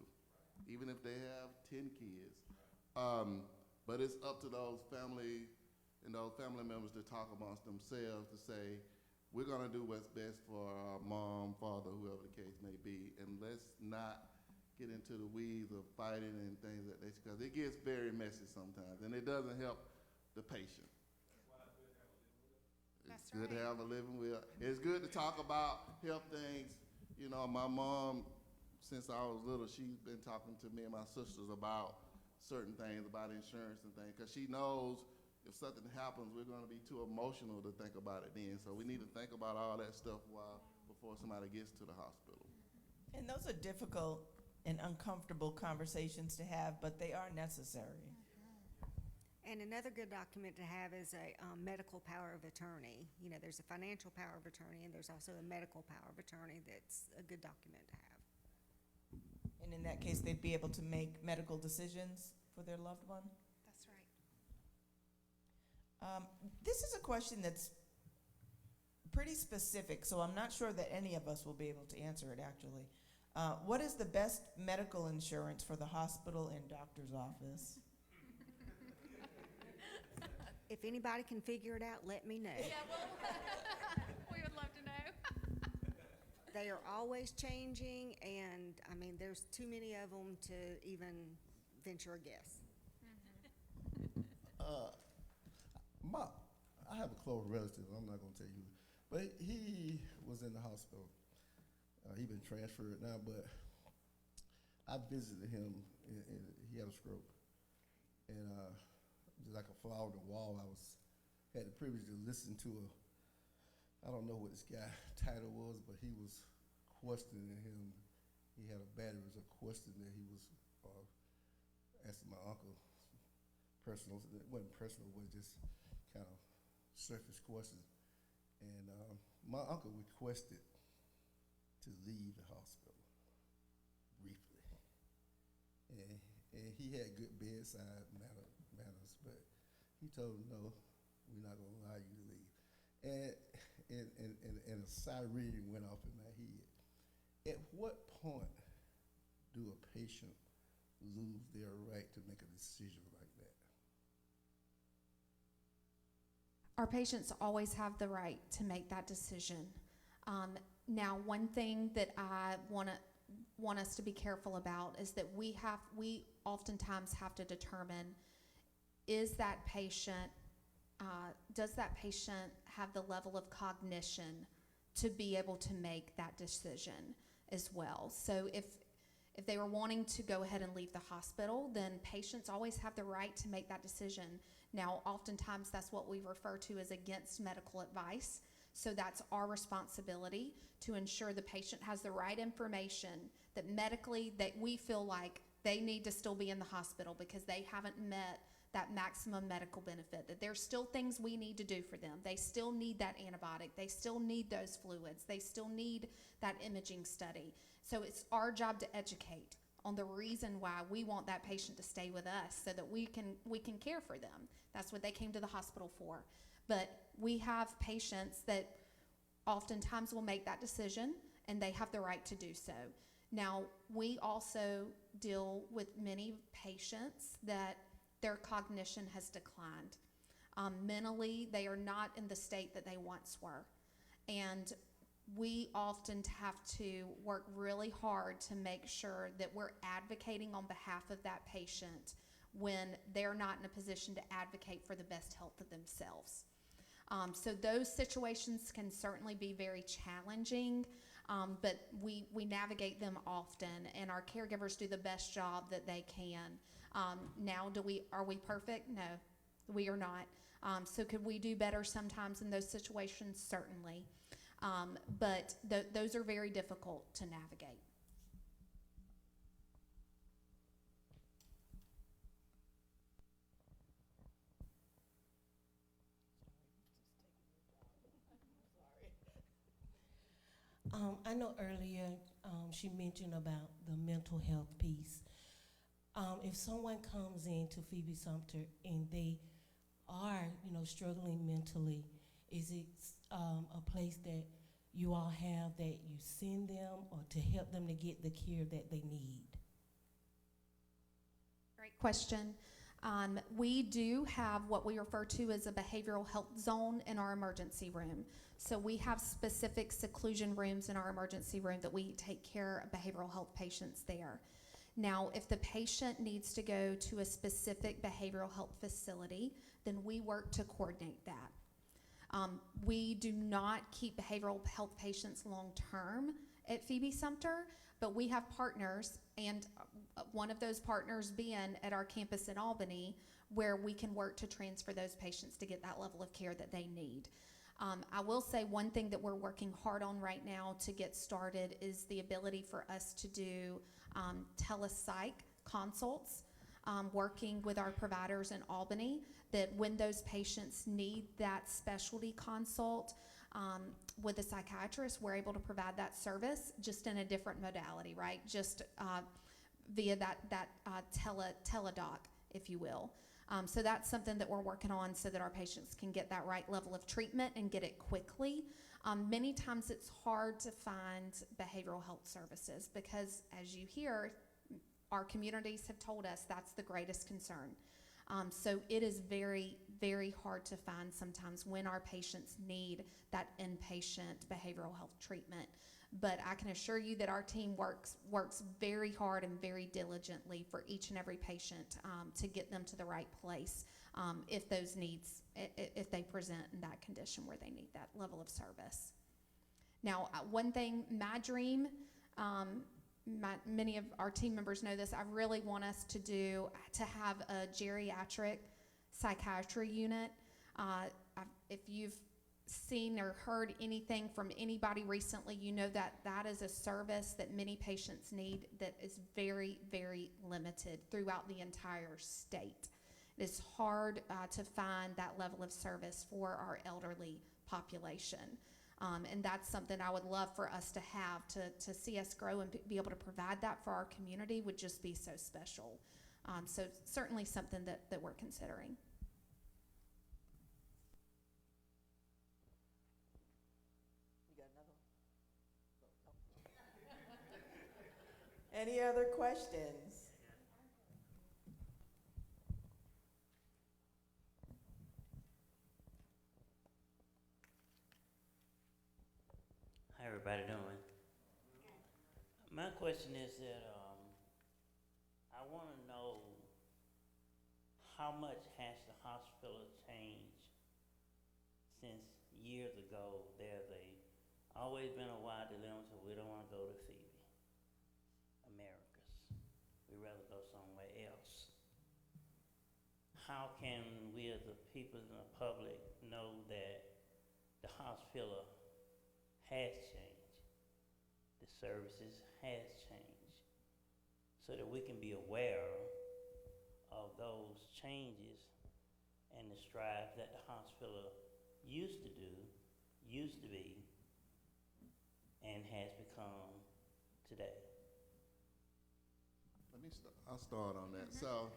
even if they have 10 kids. But it's up to those family members to talk amongst themselves to say, we're gonna do what's best for our mom, father, whoever the case may be, and let's not get into the weeds of fighting and things like that, because it gets very messy sometimes, and it doesn't help the patient. It's good to have a living will. It's good to talk about health things. You know, my mom, since I was little, she's been talking to me and my sisters about certain things, about insurance and things, because she knows if something happens, we're going to be too emotional to think about it then. So we need to think about all that stuff before somebody gets to the hospital. And those are difficult and uncomfortable conversations to have, but they are necessary. And another good document to have is a medical power of attorney. You know, there's a financial power of attorney, and there's also a medical power of attorney that's a good document to have. And in that case, they'd be able to make medical decisions for their loved one? That's right. This is a question that's pretty specific, so I'm not sure that any of us will be able to answer it, actually. What is the best medical insurance for the hospital and doctor's office? If anybody can figure it out, let me know. Yeah, well, we would love to know. They are always changing, and I mean, there's too many of them to even venture a guess. I have a close relative, I'm not gonna tell you, but he was in the hospital. He been transferred now, but I visited him, and he had a stroke. And just like a fly on the wall, had the privilege to listen to I don't know what this guy title was, but he was questioning him. He had a battery of question that he was asking my uncle personal. It wasn't personal, it was just kind of surface questions. And my uncle requested to leave the hospital briefly. And he had good bedside manners, but he told him, no, we're not going to allow you to leave. And a siren went off in my head. At what point do a patient lose their right to make a decision like that? Our patients always have the right to make that decision. Now, one thing that I want us to be careful about is that we oftentimes have to determine, does that patient have the level of cognition to be able to make that decision as well? So if they were wanting to go ahead and leave the hospital, then patients always have the right to make that decision. Now, oftentimes that's what we refer to as against medical advice. So that's our responsibility to ensure the patient has the right information that medically that we feel like they need to still be in the hospital because they haven't met that maximum medical benefit, that there's still things we need to do for them. They still need that antibiotic. They still need those fluids. They still need that imaging study. So it's our job to educate on the reason why we want that patient to stay with us so that we can care for them. That's what they came to the hospital for. But we have patients that oftentimes will make that decision, and they have the right to do so. Now, we also deal with many patients that their cognition has declined. Mentally, they are not in the state that they once were. And we often have to work really hard to make sure that we're advocating on behalf of that patient when they're not in a position to advocate for the best health of themselves. So those situations can certainly be very challenging, but we navigate them often, and our caregivers do the best job that they can. Now, are we perfect? No, we are not. So could we do better sometimes in those situations? Certainly. But those are very difficult to navigate. I know earlier she mentioned about the mental health piece. If someone comes into Phoebe Sumter and they are, struggling mentally, is it a place that you all have that you send them or to help them to get the care that they need? Great question. We do have what we refer to as a behavioral health zone in our emergency room. So we have specific seclusion rooms in our emergency room that we take care of behavioral health patients there. Now, if the patient needs to go to a specific behavioral health facility, then we work to coordinate that. We do not keep behavioral health patients long-term at Phoebe Sumter, but we have partners, and one of those partners being at our campus in Albany, where we can work to transfer those patients to get that level of care that they need. I will say one thing that we're working hard on right now to get started is the ability for us to do telepsych consults, working with our providers in Albany, that when those patients need that specialty consult with a psychiatrist, we're able to provide that service just in a different modality, right? Just via that teledoc, if you will. So that's something that we're working on so that our patients can get that right level of treatment and get it quickly. Many times it's hard to find behavioral health services because, as you hear, our communities have told us that's the greatest concern. So it is very, very hard to find sometimes when our patients need that inpatient behavioral health treatment. But I can assure you that our team works very hard and very diligently for each and every patient to get them to the right place if those needs, if they present in that condition where they need that level of service. Now, one thing, my dream, many of our team members know this, I really want us to have a geriatric psychiatry unit. If you've seen or heard anything from anybody recently, you know that that is a service that many patients need that is very, very limited throughout the entire state. It is hard to find that level of service for our elderly population. And that's something I would love for us to have, to see us grow and be able to provide that for our community would just be so special. So certainly something that we're considering. Any other questions? How everybody doing? My question is that I want to know how much has the hospital changed since years ago. There's always been a wide dilemma, so we don't want to go to Phoebe Americas. We'd rather go somewhere else. How can we as the people in the public know that the hospital has changed, the services has changed, so that we can be aware of those changes and the strides that the hospital used to do, used to be, and has become today? I'll start on that. So,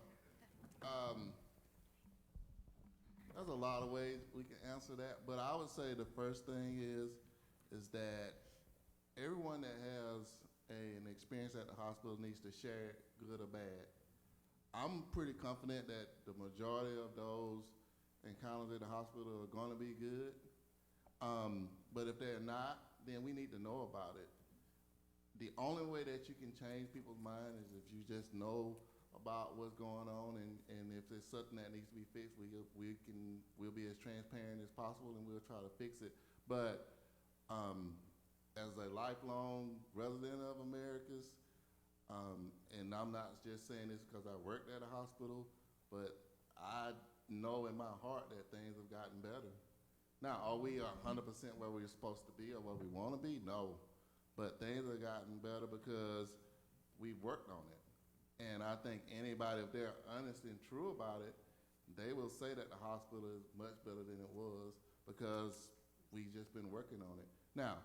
there's a lot of ways we can answer that, but I would say the first thing is that everyone that has an experience at the hospital needs to share it, good or bad. I'm pretty confident that the majority of those encounters at the hospital are going to be good, but if they're not, then we need to know about it. The only way that you can change people's mind is if you just know about what's going on, and if there's something that needs to be fixed, we'll be as transparent as possible and we'll try to fix it. But as a lifelong resident of Americus, and I'm not just saying this because I worked at a hospital, but I know in my heart that things have gotten better. Now, are we 100% where we're supposed to be or where we want to be? No. But things have gotten better because we've worked on it. And I think anybody, if they're honest and true about it, they will say that the hospital is much better than it was because we've just been working on it. Now,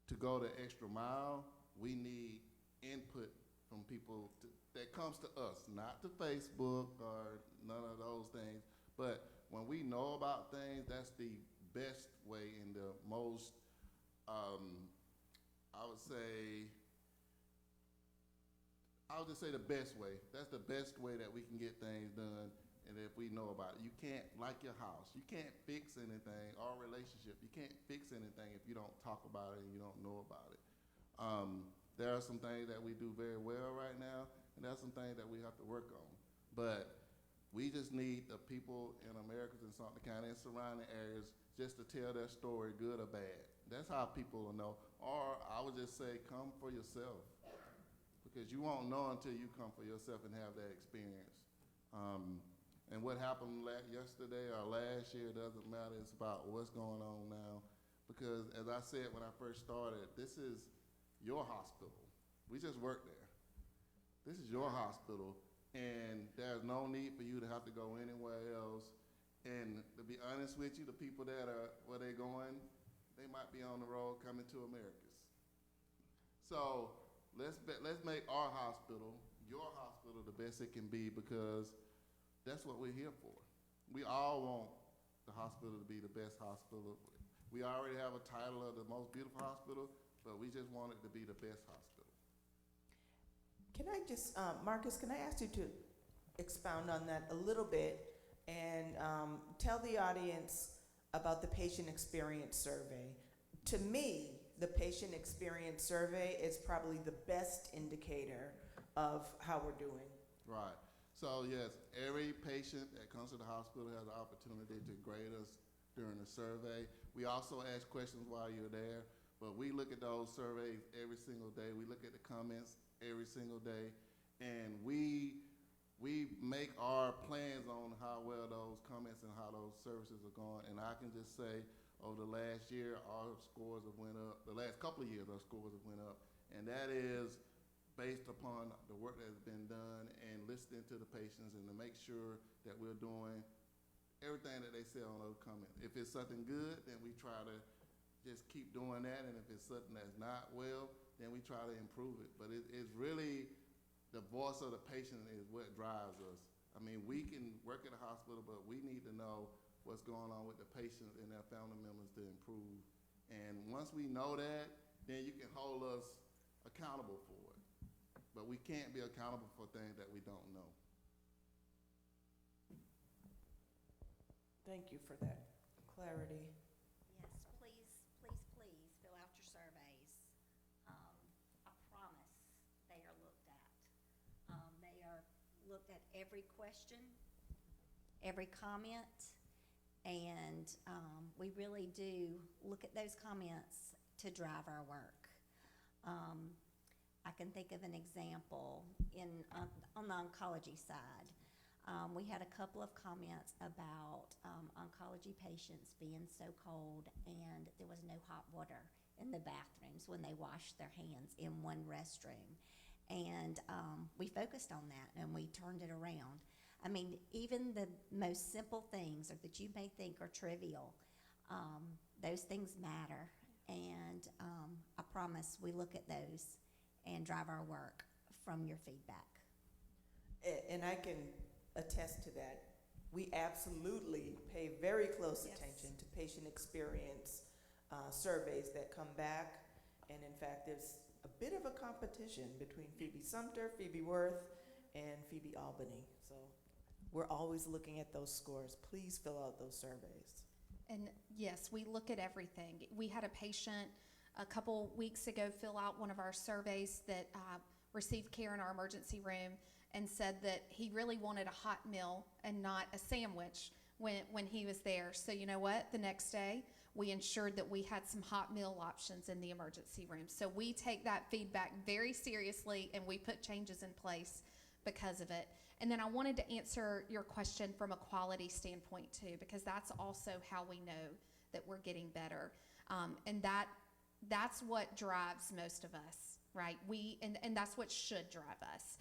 to go the extra mile, we need input from people that comes to us, not to Facebook or none of those things. But when we know about things, that's the best way and the most, I would just say the best way. That's the best way that we can get things done. And if we know about it, you can't, like your house, you can't fix anything, or relationship, you can't fix anything if you don't talk about it and you don't know about it. There are some things that we do very well right now, and there are some things that we have to work on. But we just need the people in Americus and Sumter County and surrounding areas just to tell their story, good or bad. That's how people will know. Or I would just say, come for yourself, because you won't know until you come for yourself and have that experience. And what happened yesterday or last year doesn't matter. It's about what's going on now. Because as I said when I first started, this is your hospital. We just work there. This is your hospital, and there's no need for you to have to go anywhere else. And to be honest with you, the people that are where they're going, they might be on the road coming to Americus. So let's make our hospital, your hospital, the best it can be, because that's what we're here for. We all want the hospital to be the best hospital. We already have a title of the most beautiful hospital, but we just want it to be the best hospital. Can I just, Marcus, can I ask you to expound on that a little bit and tell the audience about the patient experience survey? To me, the patient experience survey is probably the best indicator of how we're doing. Right. So yes, every patient that comes to the hospital has an opportunity to grade us during the survey. We also ask questions while you're there, but we look at those surveys every single day. We look at the comments every single day, and we make our plans on how well those comments and how those services are going. And I can just say, over the last year, our scores have went up. The last couple of years, our scores have went up, and that is based upon the work that has been done and listening to the patients and to make sure that we're doing everything that they say on those comments. If it's something good, then we try to just keep doing that, and if it's something that's not well, then we try to improve it. But it's really the voice of the patient is what drives us. I mean, we can work at a hospital, but we need to know what's going on with the patients and their family members to improve. And once we know that, then you can hold us accountable for it. But we can't be accountable for things that we don't know. Thank you for that clarity. Yes, please fill out your surveys. I promise they are looked at. They are looked at every question, every comment, and we really do look at those comments to drive our work. I can think of an example on the oncology side. We had a couple of comments about oncology patients being so cold and there was no hot water in the bathrooms when they washed their hands in one restroom. And we focused on that and we turned it around. I mean, even the most simple things that you may think are trivial, those things matter. And I promise we look at those and drive our work from your feedback. And I can attest to that. We absolutely pay very close attention to patient experience surveys that come back. And in fact, there's a bit of a competition between Phoebe Sumter, Phoebe Worth, and Phoebe Albany. So we're always looking at those scores. Please fill out those surveys. And yes, we look at everything. We had a patient a couple weeks ago fill out one of our surveys that received care in our emergency room and said that he really wanted a hot meal and not a sandwich when he was there. So you know what? The next day, we ensured that we had some hot meal options in the emergency room. So we take that feedback very seriously and we put changes in place because of it. And then I wanted to answer your question from a quality standpoint too, because that's also how we know that we're getting better. And that's what drives most of us, right? And that's what should drive us,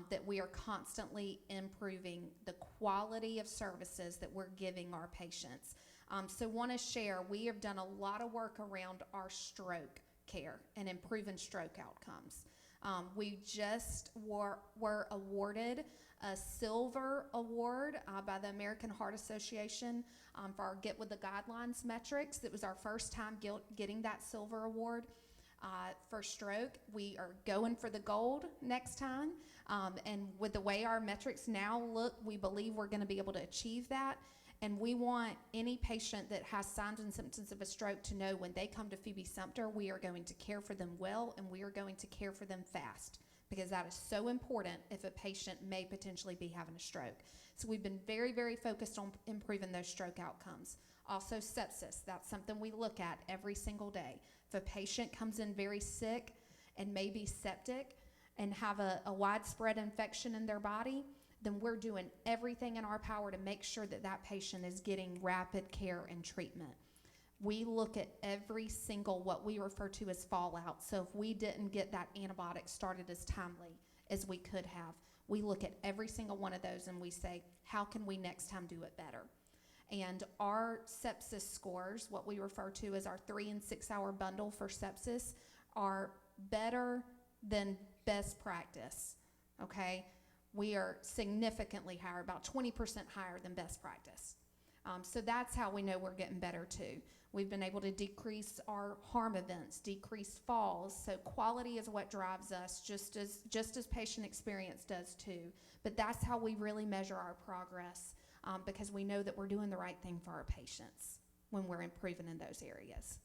that we are constantly improving the quality of services that we're giving our patients. So want to share, we have done a lot of work around our stroke care and improving stroke outcomes. We just were awarded a silver award by the American Heart Association for our Get With the Guidelines metrics. It was our first time getting that silver award for stroke. We are going for the gold next time. And with the way our metrics now look, we believe we're going to be able to achieve that. And we want any patient that has signs and symptoms of a stroke to know when they come to Phoebe Sumter, we are going to care for them well, and we are going to care for them fast, because that is so important if a patient may potentially be having a stroke. So we've been very, very focused on improving those stroke outcomes. Also sepsis, that's something we look at every single day. If a patient comes in very sick and may be septic and have a widespread infection in their body, then we're doing everything in our power to make sure that that patient is getting rapid care and treatment. We look at every single, what we refer to as fallout. So if we didn't get that antibiotic started as timely as we could have, we look at every single one of those and we say, how can we next time do it better? And our sepsis scores, what we refer to as our 3 and 6 hour bundle for sepsis, are better than best practice, okay? We are significantly higher, about 20% higher than best practice. So that's how we know we're getting better too. We've been able to decrease our harm events, decrease falls. So quality is what drives us, just as patient experience does too. But that's how we really measure our progress, because we know that we're doing the right thing for our patients when we're improving in those areas.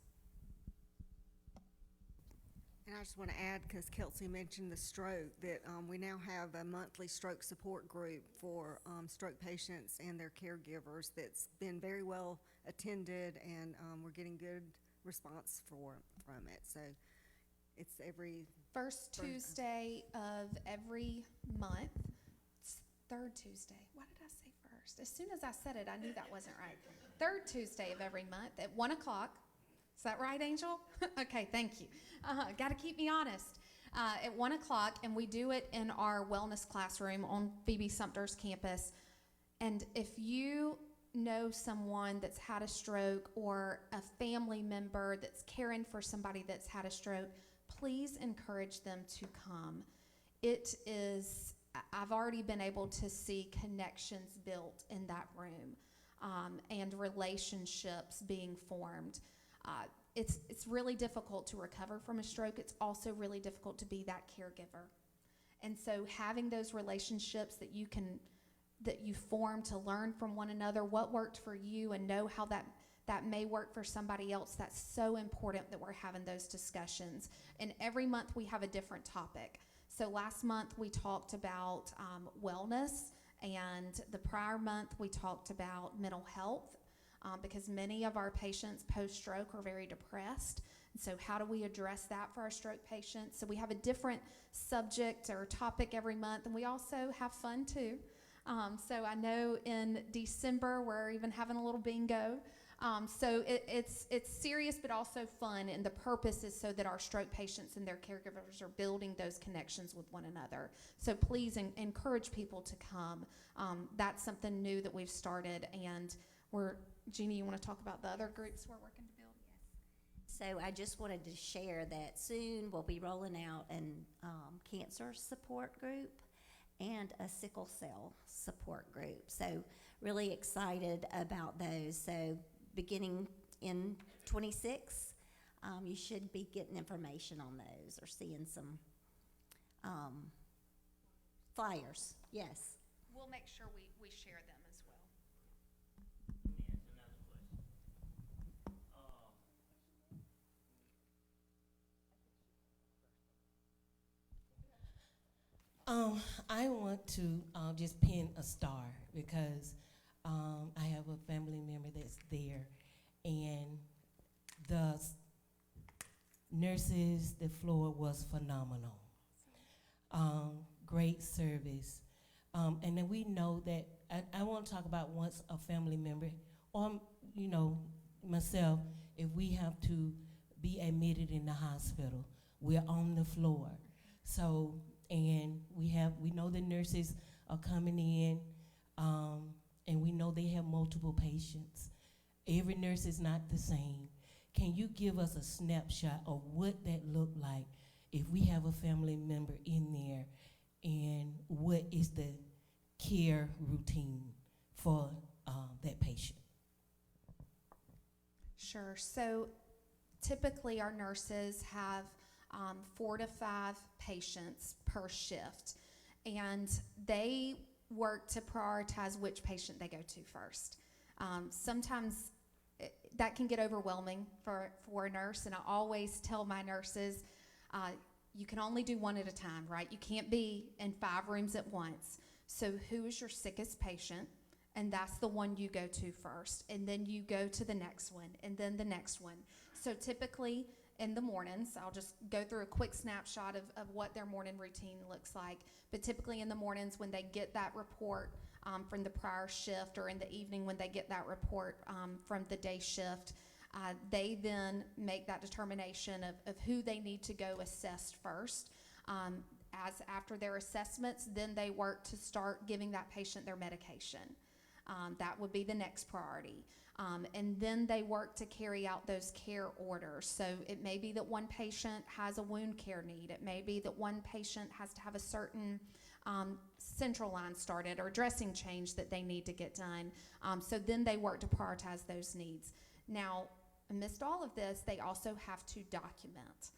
And I just want to add, because Kelsey mentioned the stroke, that we now have a monthly stroke support group for stroke patients and their caregivers that's been very well attended, and we're getting good response from it. So it's every First Tuesday of every month. It's third Tuesday. Why did I say first? As soon as I said it, I knew that wasn't right. Third Tuesday of every month at 1 o'clock. Is that right, Angel? Okay, thank you. Got to keep me honest. At 1 o'clock, and we do it in our wellness classroom on Phoebe Sumter's campus. And if you know someone that's had a stroke or a family member that's caring for somebody that's had a stroke, please encourage them to come. It is, I've already been able to see connections built in that room, and relationships being formed. It's really difficult to recover from a stroke. It's also really difficult to be that caregiver. And so having those relationships that you form to learn from one another, what worked for you, and know how that may work for somebody else, that's so important that we're having those discussions. And every month we have a different topic. So last month we talked about wellness, and the prior month we talked about mental health. Because many of our patients post-stroke are very depressed. And so how do we address that for our stroke patients? So we have a different subject or topic every month, and we also have fun too. So I know in December we're even having a little bingo. So it's serious but also fun, and the purpose is so that our stroke patients and their caregivers are building those connections with one another. So please encourage people to come. That's something new that we've started, and Jeannie, you want to talk about the other groups we're working to build? Yes. So I just wanted to share that soon we'll be rolling out an cancer support group and a sickle cell support group. So really excited about those. So beginning in 26, you should be getting information on those or seeing some flyers. Yes. We'll make sure we share them as well. I want to just pin a star because I have a family member that's there, and the nurses, the floor was phenomenal. Great service. And then we know that, I want to talk about once a family member, or, myself, if we have to be admitted in the hospital, we're on the floor. So, and we know the nurses are coming in, and we know they have multiple patients. Every nurse is not the same. can you give us a snapshot of what that looked like if we have a family member in there, and what is the care routine for that patient? Sure. So typically our nurses have 4 to 5 patients per shift, and they work to prioritize which patient they go to first. Sometimes that can get overwhelming for a nurse, and I always tell my nurses, you can only do one at a time, right? You can't be in 5 rooms at once. So who is your sickest patient? And that's the one you go to first. And then you go to the next one, and then the next one. So typically in the mornings, I'll just go through a quick snapshot of what their morning routine looks like. But typically in the mornings when they get that report from the prior shift, or in the evening when they get that report from the day shift, they then make that determination of who they need to go assess first. As after their assessments, then they work to start giving that patient their medication. That would be the next priority. And then they work to carry out those care orders. So it may be that one patient has a wound care need. It may be that one patient has to have a certain central line started or dressing change that they need to get done. So then they work to prioritize those needs. Now, amidst all of this, they also have to document.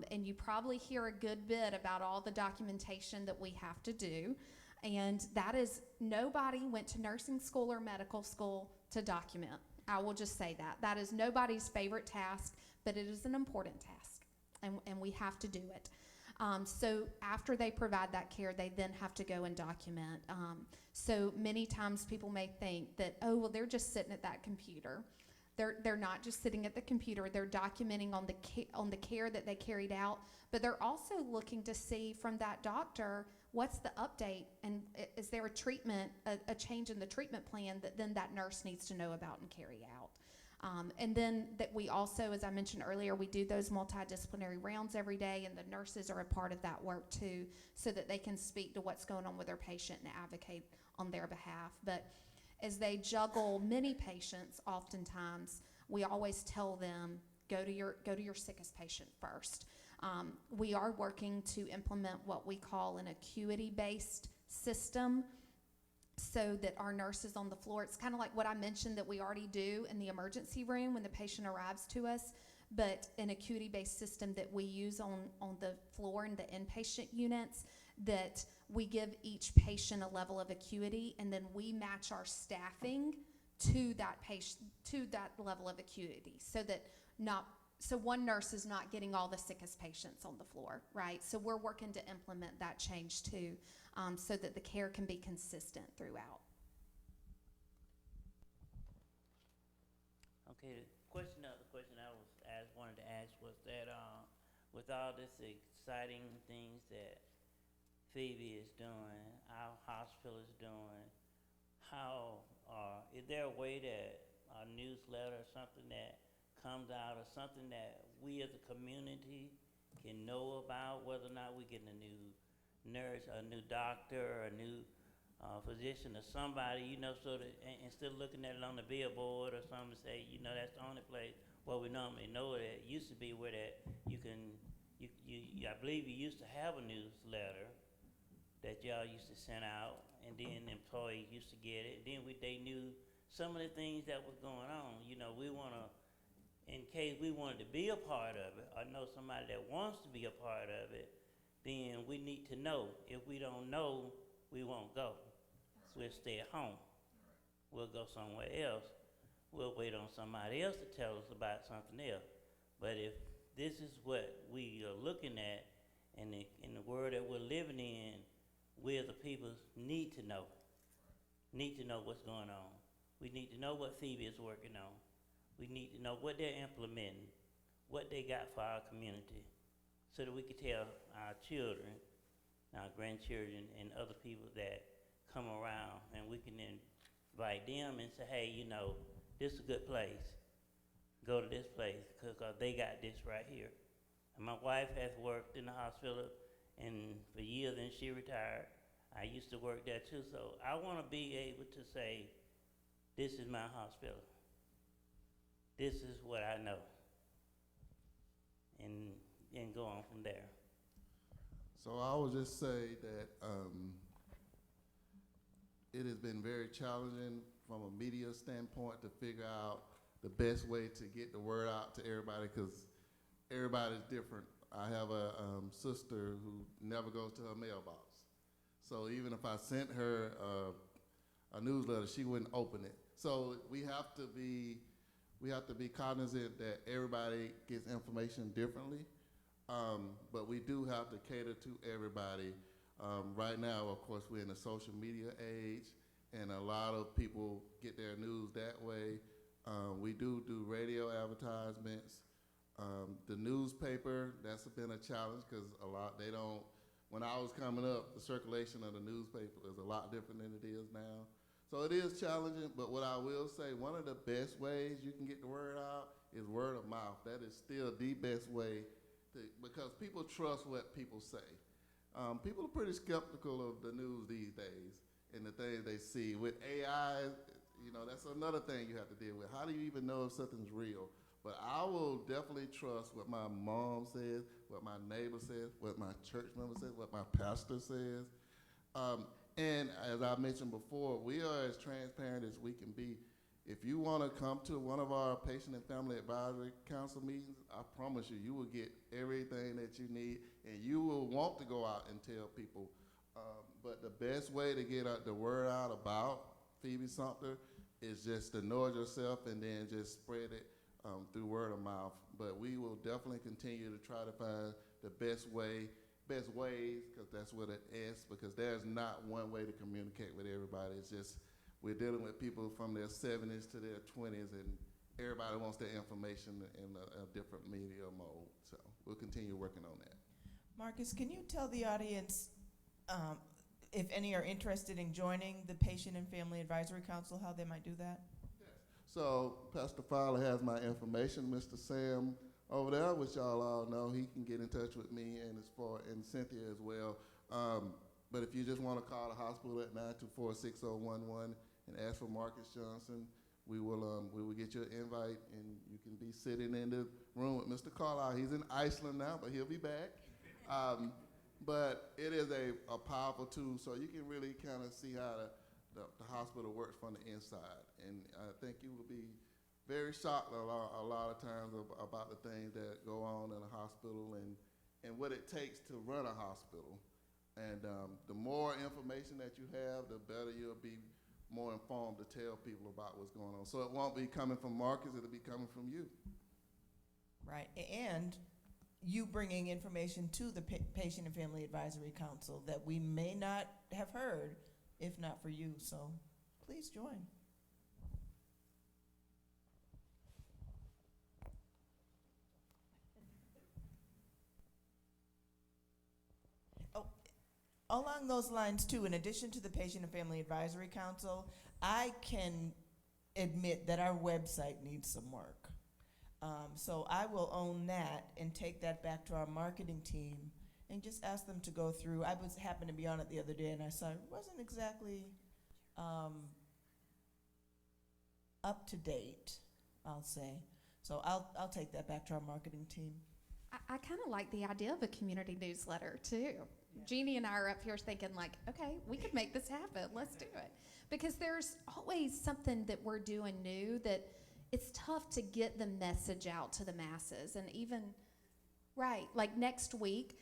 And you probably hear a good bit about all the documentation that we have to do. And that is, nobody went to nursing school or medical school to document. I will just say that. That is nobody's favorite task, but it is an important task, and we have to do it. So after they provide that care, they then have to go and document. So many times people may think that, oh, well, they're just sitting at that computer. They're not just sitting at the computer. They're documenting on the care that they carried out, but they're also looking to see from that doctor, what's the update, and is there a treatment, a change in the treatment plan that then that nurse needs to know about and carry out. And then that we also, as I mentioned earlier, we do those multidisciplinary rounds every day, and the nurses are a part of that work too, so that they can speak to what's going on with their patient and advocate on their behalf. But as they juggle many patients, oftentimes we always tell them, go to your sickest patient first. We are working to implement what we call an acuity-based system, so that our nurses on the floor, it's kind of like what I mentioned that we already do in the emergency room when the patient arrives to us, but an acuity-based system that we use on the floor in the inpatient units, that we give each patient a level of acuity, and then we match our staffing to that patient, to that level of acuity, so one nurse is not getting all the sickest patients on the floor, right? So we're working to implement that change too, so that the care can be consistent throughout. Okay, the question wanted to ask was that with all this exciting things that Phoebe is doing, our hospital is doing, is there a way that a newsletter or something that comes out, or something that we as a community can know about, whether or not we're getting a new nurse, a new doctor, or a new physician, or somebody, so that instead of looking at it on the billboard or something, say, that's the only place where we normally know it. It used to be where that I believe you used to have a newsletter that y'all used to send out, and then the employees used to get it. Then they knew some of the things that was going on. We want to, in case we wanted to be a part of it, or know somebody that wants to be a part of it, then we need to know. If we don't know, we won't go. We'll stay at home. We'll go somewhere else. We'll wait on somebody else to tell us about something else. But if this is what we are looking at, and in the world that we're living in, we as the people need to know what's going on. We need to know what Phoebe is working on. We need to know what they're implementing, what they got for our community, so that we can tell our children, our grandchildren, and other people that come around, and we can invite them and say, hey, this is a good place. Go to this place, because they got this right here. And my wife has worked in the hospital for years, and she retired. I used to work there too, so I want to be able to say, this is my hospital. This is what I know. go on from there. So I would just say that it has been very challenging from a media standpoint to figure out the best way to get the word out to everybody, because everybody's different. I have a sister who never goes to her mailbox. So even if I sent her a newsletter, she wouldn't open it. So we have to be cognizant that everybody gets information differently. But we do have to cater to everybody. Right now, of course, we're in a social media age, and a lot of people get their news that way. We do radio advertisements. The newspaper, that's been a challenge because when I was coming up, the circulation of the newspaper is a lot different than it is now. So it is challenging, but what I will say, one of the best ways you can get the word out is word of mouth. That is still the best way because people trust what people say. People are pretty skeptical of the news these days and the things they see. With AI, that's another thing you have to deal with. How do you even know if something's real? But I will definitely trust what my mom says, what my neighbor says, what my church member says, what my pastor says. And as I mentioned before, we are as transparent as we can be. If you want to come to one of our Patient and Family Advisory Council meetings, I promise you, you will get everything that you need, and you will want to go out and tell people. But the best way to get the word out about Phoebe Sumter is just to know it yourself and then just spread it through word of mouth. But we will definitely continue to try to find the best ways, because that's what it is, because there's not one way to communicate with everybody. It's just we're dealing with people from their 70s to their 20s, and everybody wants their information in a different media mode. So we'll continue working on that. Marcus, can you tell the audience if any are interested in joining the Patient and Family Advisory Council, how they might do that? So Pastor Fowler has my information. Mr. Sam over there, which y'all all know, he can get in touch with me and Cynthia as well. But if you just want to call the hospital at 924-6011 and ask for Marcus Johnson, we will get you an invite, and you can be sitting in the room with Mr. Carlisle. He's in Iceland now, but he'll be back. But it is a powerful tool, so you can really kind of see how the hospital works from the inside. And I think you will be very shocked a lot of times about the things that go on in a hospital and what it takes to run a hospital. And the more information that you have, the better you'll be more informed to tell people about what's going on. So it won't be coming from Marcus, it'll be coming from you. Right, and you bringing information to the Patient and Family Advisory Council that we may not have heard if not for you. So please join. Along those lines, too, in addition to the Patient and Family Advisory Council, I can admit that our website needs some work. So I will own that and take that back to our marketing team and just ask them to go through. I happened to be on it the other day, and I saw it wasn't exactly up to date, I'll say. So I'll take that back to our marketing team. I kind of like the idea of a community newsletter too. Yeah. Jeannie and I are up here thinking like, okay, we could make this happen. Let's do it. Because there's always something that we're doing new that it's tough to get the message out to the masses. And even, right, like next week,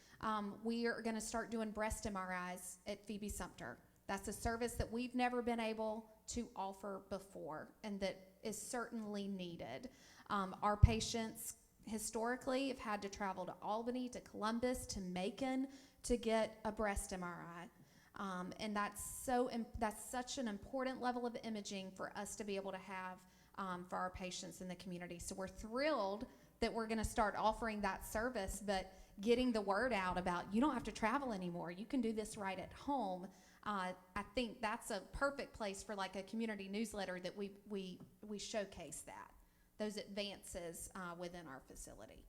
we are going to start doing breast MRIs at Phoebe Sumter. That's a service that we've never been able to offer before and that is certainly needed. Our patients historically have had to travel to Albany, to Columbus, to Macon to get a breast MRI. And that's such an important level of imaging for us to be able to have for our patients in the community. So we're thrilled that we're going to start offering that service, but getting the word out about you don't have to travel anymore. You can do this right at home. I think that's a perfect place for like a community newsletter that we showcase those advances within our facility.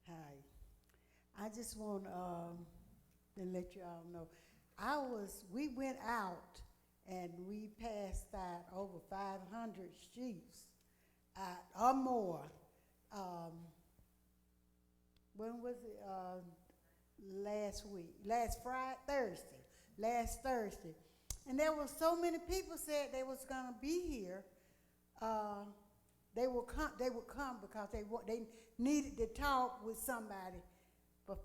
Hi, I just want to let you all know, we went out and we passed out over 500 sheets or more was it, last week, last Thursday. And there were so many people said they was gonna be here. They would come because they needed to talk with somebody for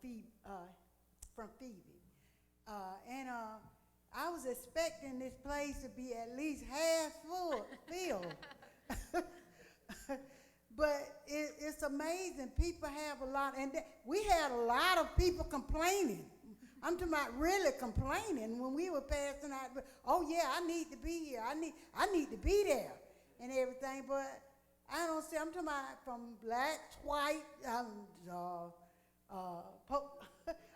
from Phoebe. I was expecting this place to be at least half filled. But it's amazing. People have a lot, and we had a lot of people complaining. I'm talking about really complaining when we were passing out. Oh yeah, I need to be here. I need to be there, and everything. But I don't see. I'm talking about from blacks, white,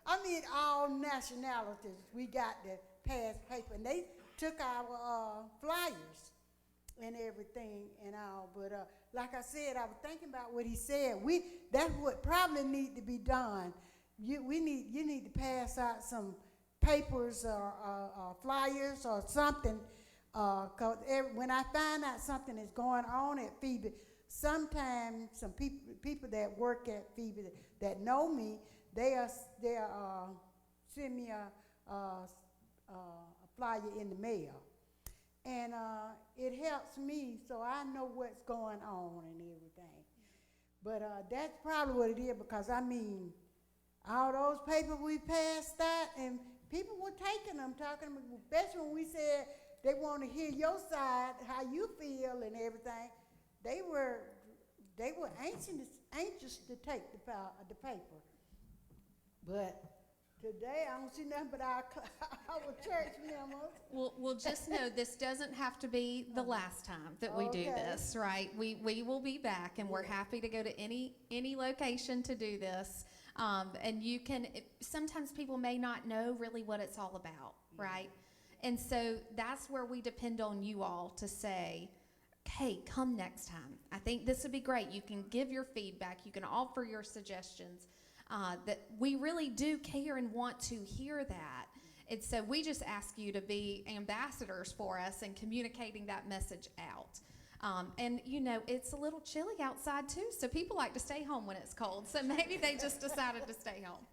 I mean all nationalities. We got the pass paper, and they took our flyers and everything and all. But like I said, I was thinking about what he said. That's what probably need to be done. You need to pass out some papers or flyers or something. Cause when I find out something is going on at Phoebe, sometimes some people that work at Phoebe that know me, they send me a flyer in the mail. And it helps me so I know what's going on and everything. But that's probably what it is, because I mean, all those papers we passed out and people were taking them, especially when we said they want to hear your side, how you feel and everything. They were anxious to take the paper. But today, I don't see nothing but our church members. Well, just know this doesn't have to be the last time that we do this, right? We will be back, and we're happy to go to any location to do this. And you can, sometimes people may not know really what it's all about, right? And so that's where we depend on you all to say, hey, come next time. I think this would be great. You can give your feedback. You can offer your suggestions. That we really do care and want to hear that. And so we just ask you to be ambassadors for us and communicating that message out. And you know, it's a little chilly outside too, so people like to stay home when it's cold. So maybe they just decided to stay home.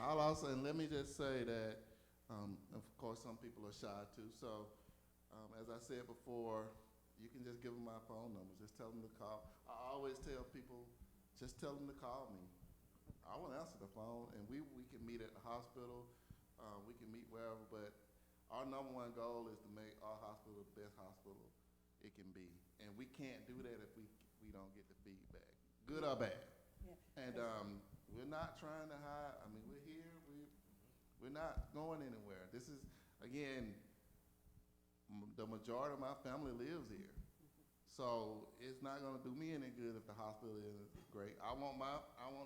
I'll also, and let me just say that, of course, some people are shy too. So, as I said before, you can just give them my phone number. Just tell them to call. I always tell people, just tell them to call me. I won't answer the phone, and we can meet at the hospital. We can meet wherever, but our number one goal is to make our hospital the best hospital it can be. And we can't do that if we don't get the feedback, good or bad. Yeah. And we're not trying to hide. I mean, we're here. We're not going anywhere. This is, again, the majority of my family lives here. So it's not going to do me any good if the hospital isn't great. I want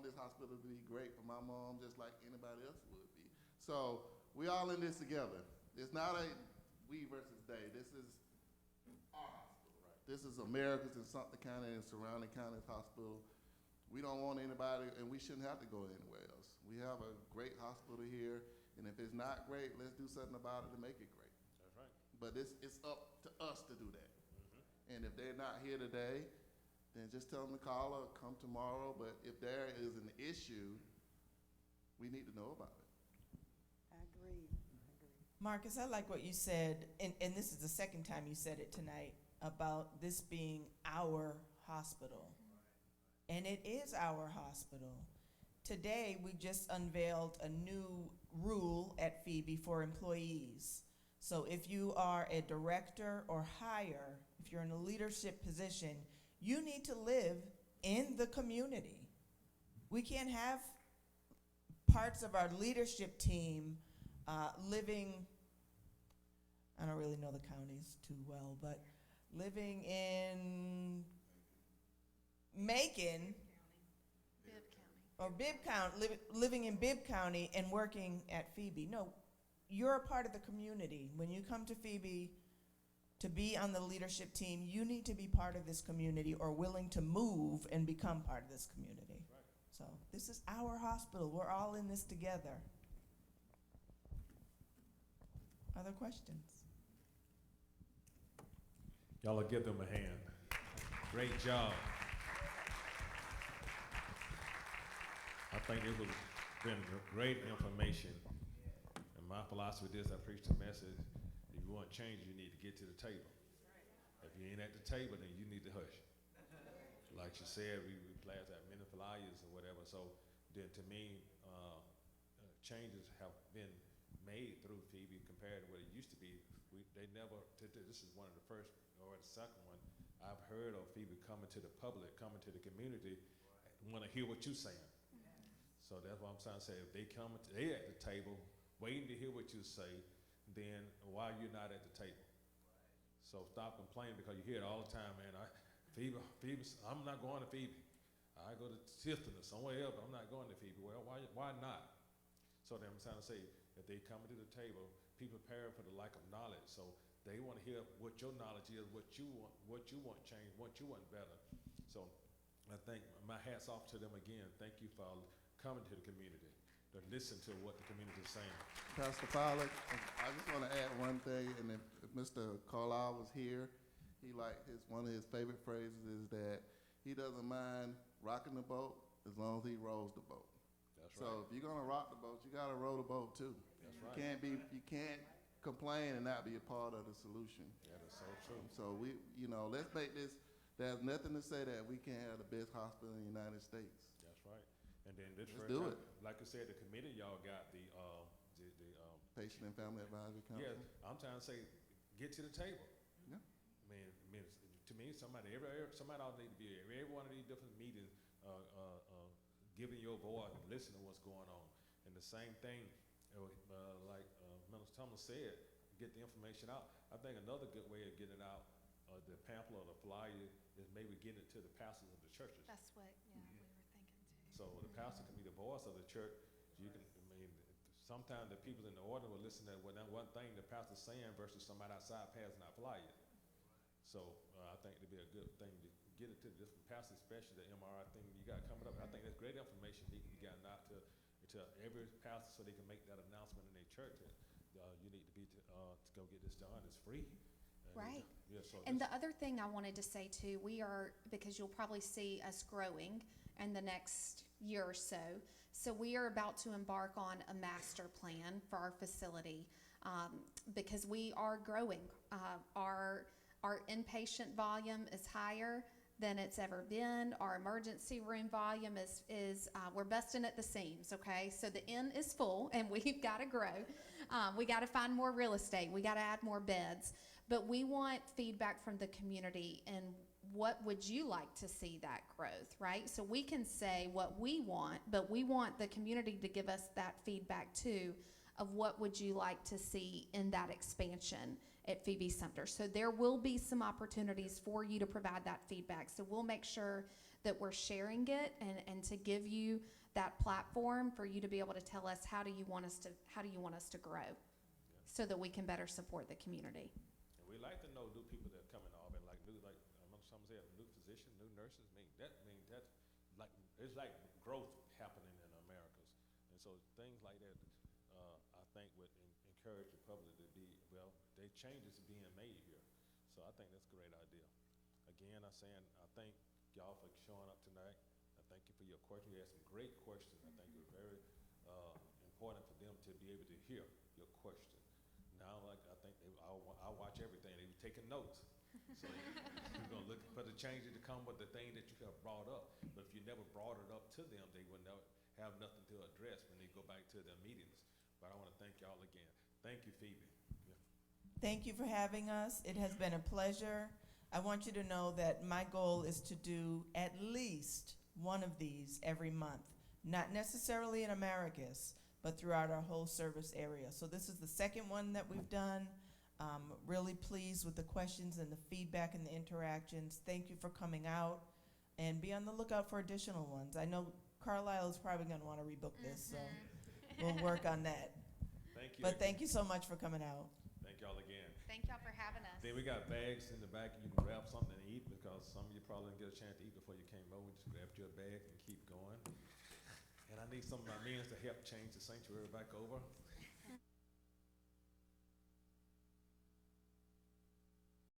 this hospital to be great for my mom, just like anybody else would be. So we all in this together. It's not a we versus they. This is our hospital. Right. This is America's and Sumter County and surrounding counties hospital. We don't want anybody, and we shouldn't have to go anywhere else. We have a great hospital here, and if it's not great, let's do something about it to make it great. That's right. But it's up to us to do that. And if they're not here today, then just tell them to call or come tomorrow. But if there is an issue, we need to know about it. I agree. Marcus, I like what you said, and this is the second time you said it tonight, about this being our hospital. And it is our hospital. Today, we just unveiled a new rule at Phoebe for employees. So if you are a director or higher, if you're in a leadership position, you need to live in the community. We can't have parts of our leadership team living, I don't really know the counties too well, but living in Macon, or Bibb County, living in Bibb County and working at Phoebe. No, you're a part of the community. When you come to Phoebe to be on the leadership team, you need to be part of this community or willing to move and become part of this community. Right. So this is our hospital. We're all in this together. Other questions? Y'all will give them a hand. Great job. I think this was been great information. And my philosophy is I preach the message. If you want change, you need to get to the table. If you ain't at the table, then you need to hush. Like she said, we passed out many flyers or whatever. So then to me, changes have been made through Phoebe compared to what it used to be. They never, this is one of the first or the second one I've heard of Phoebe coming to the public, coming to the community, want to hear what you're saying. So that's what I'm trying to say. If they come, they at the table, waiting to hear what you say, then why you're not at the table? So stop complaining because you hear it all the time, man. Phoebe, I'm not going to Phoebe. I go to Tifton or somewhere else, but I'm not going to Phoebe. Well, why not? So then I'm trying to say, if they come to the table, people prepare for the lack of knowledge. So they want to hear what your knowledge is, what you want change, what you want better. So I think my hat's off to them again. Thank you for coming to the community, to listen to what the community is saying. Pastor Fowler, I just want to add one thing, and if Mr. Carlisle was here, one of his favorite phrases is that he doesn't mind rocking the boat as long as he rows the boat. That's So right. if you're gonna rock the boat, you gotta row the boat too. That's You right. can't complain and not be a part of the solution. That is so true. So let's make this. There's nothing to say that we can't have the best hospital in the United States. That's right. And then this Let's do it. Like I said, the committee y'all got the Patient and Family Advisory Council. yeah. I'm trying to say, get to the table. Yeah. I mean, to me, somebody ought to need to be here. Every one of these different meetings, giving your voice and listening to what's going on. And the same thing, like Minister Thomas said, get the information out. I think another good way of getting out the pamphlet or the flyer is maybe getting it to the pastors of the churches. That's what, we were thinking too. So the pastor can be the voice of the church. Sometimes the people in the order will listen to that one thing the pastor's saying versus somebody outside passing out flyers. So I think it'd be a good thing to get it to the different pastors, especially the MRI thing you got coming up. I think that's great information need to be gotten out to every pastor so they can make that announcement in their church that you need to be to go get this done. It's free. Right. Yeah, so And the other thing I wanted to say too, because you'll probably see us growing in the next year or so. So we are about to embark on a master plan for our facility because we are growing. Our inpatient volume is higher than it's ever been. Our emergency room volume is we're busting at the seams, okay? So the inn is full and we've got to grow. We got to find more real estate. We got to add more beds. But we want feedback from the community and what would you like to see that growth, right? So we can say what we want, but we want the community to give us that feedback too of what would you like to see in that expansion at Phoebe Sumter. So there will be some opportunities for you to provide that feedback. So we'll make sure that we're sharing it and to give you that platform for you to be able to tell us how do you want us to grow so that we can better support the community. And we like to know new people that come in Auburn, like some say new physicians, new nurses. It's like growth happening in Americas, and so things like that, I think would encourage the public to be changes being made here. So I think that's a great idea. Again, I thank y'all for showing up tonight. I thank you for your questions. You asked some great questions. I think it was very important for them to be able to hear your question. Now, I think I watch everything. They were taking notes. So we're going to look for the changes to come with the thing that you have brought up. But if you never brought it up to them, they would never have nothing to address when they go back to their meetings. But I want to thank y'all again. Thank you, Phoebe. Yeah. Thank you for having us. It has been a pleasure. I want you to know that my goal is to do at least one of these every month, not necessarily in Americus, but throughout our whole service area. So this is the second one that we've done. Really pleased with the questions and the feedback and the interactions. Thank you for coming out, and be on the lookout for additional ones. I know Carlisle is probably going to want to rebook this, so we'll work on that. Thank you. But thank you so much for coming out. Thank y'all again. Thank y'all for having us. Then we got bags in the back. You can grab something to eat because some of you probably didn't get a chance to eat before you came over. Just grab your bag and keep going. And I need some of my men to help change the sanctuary back over.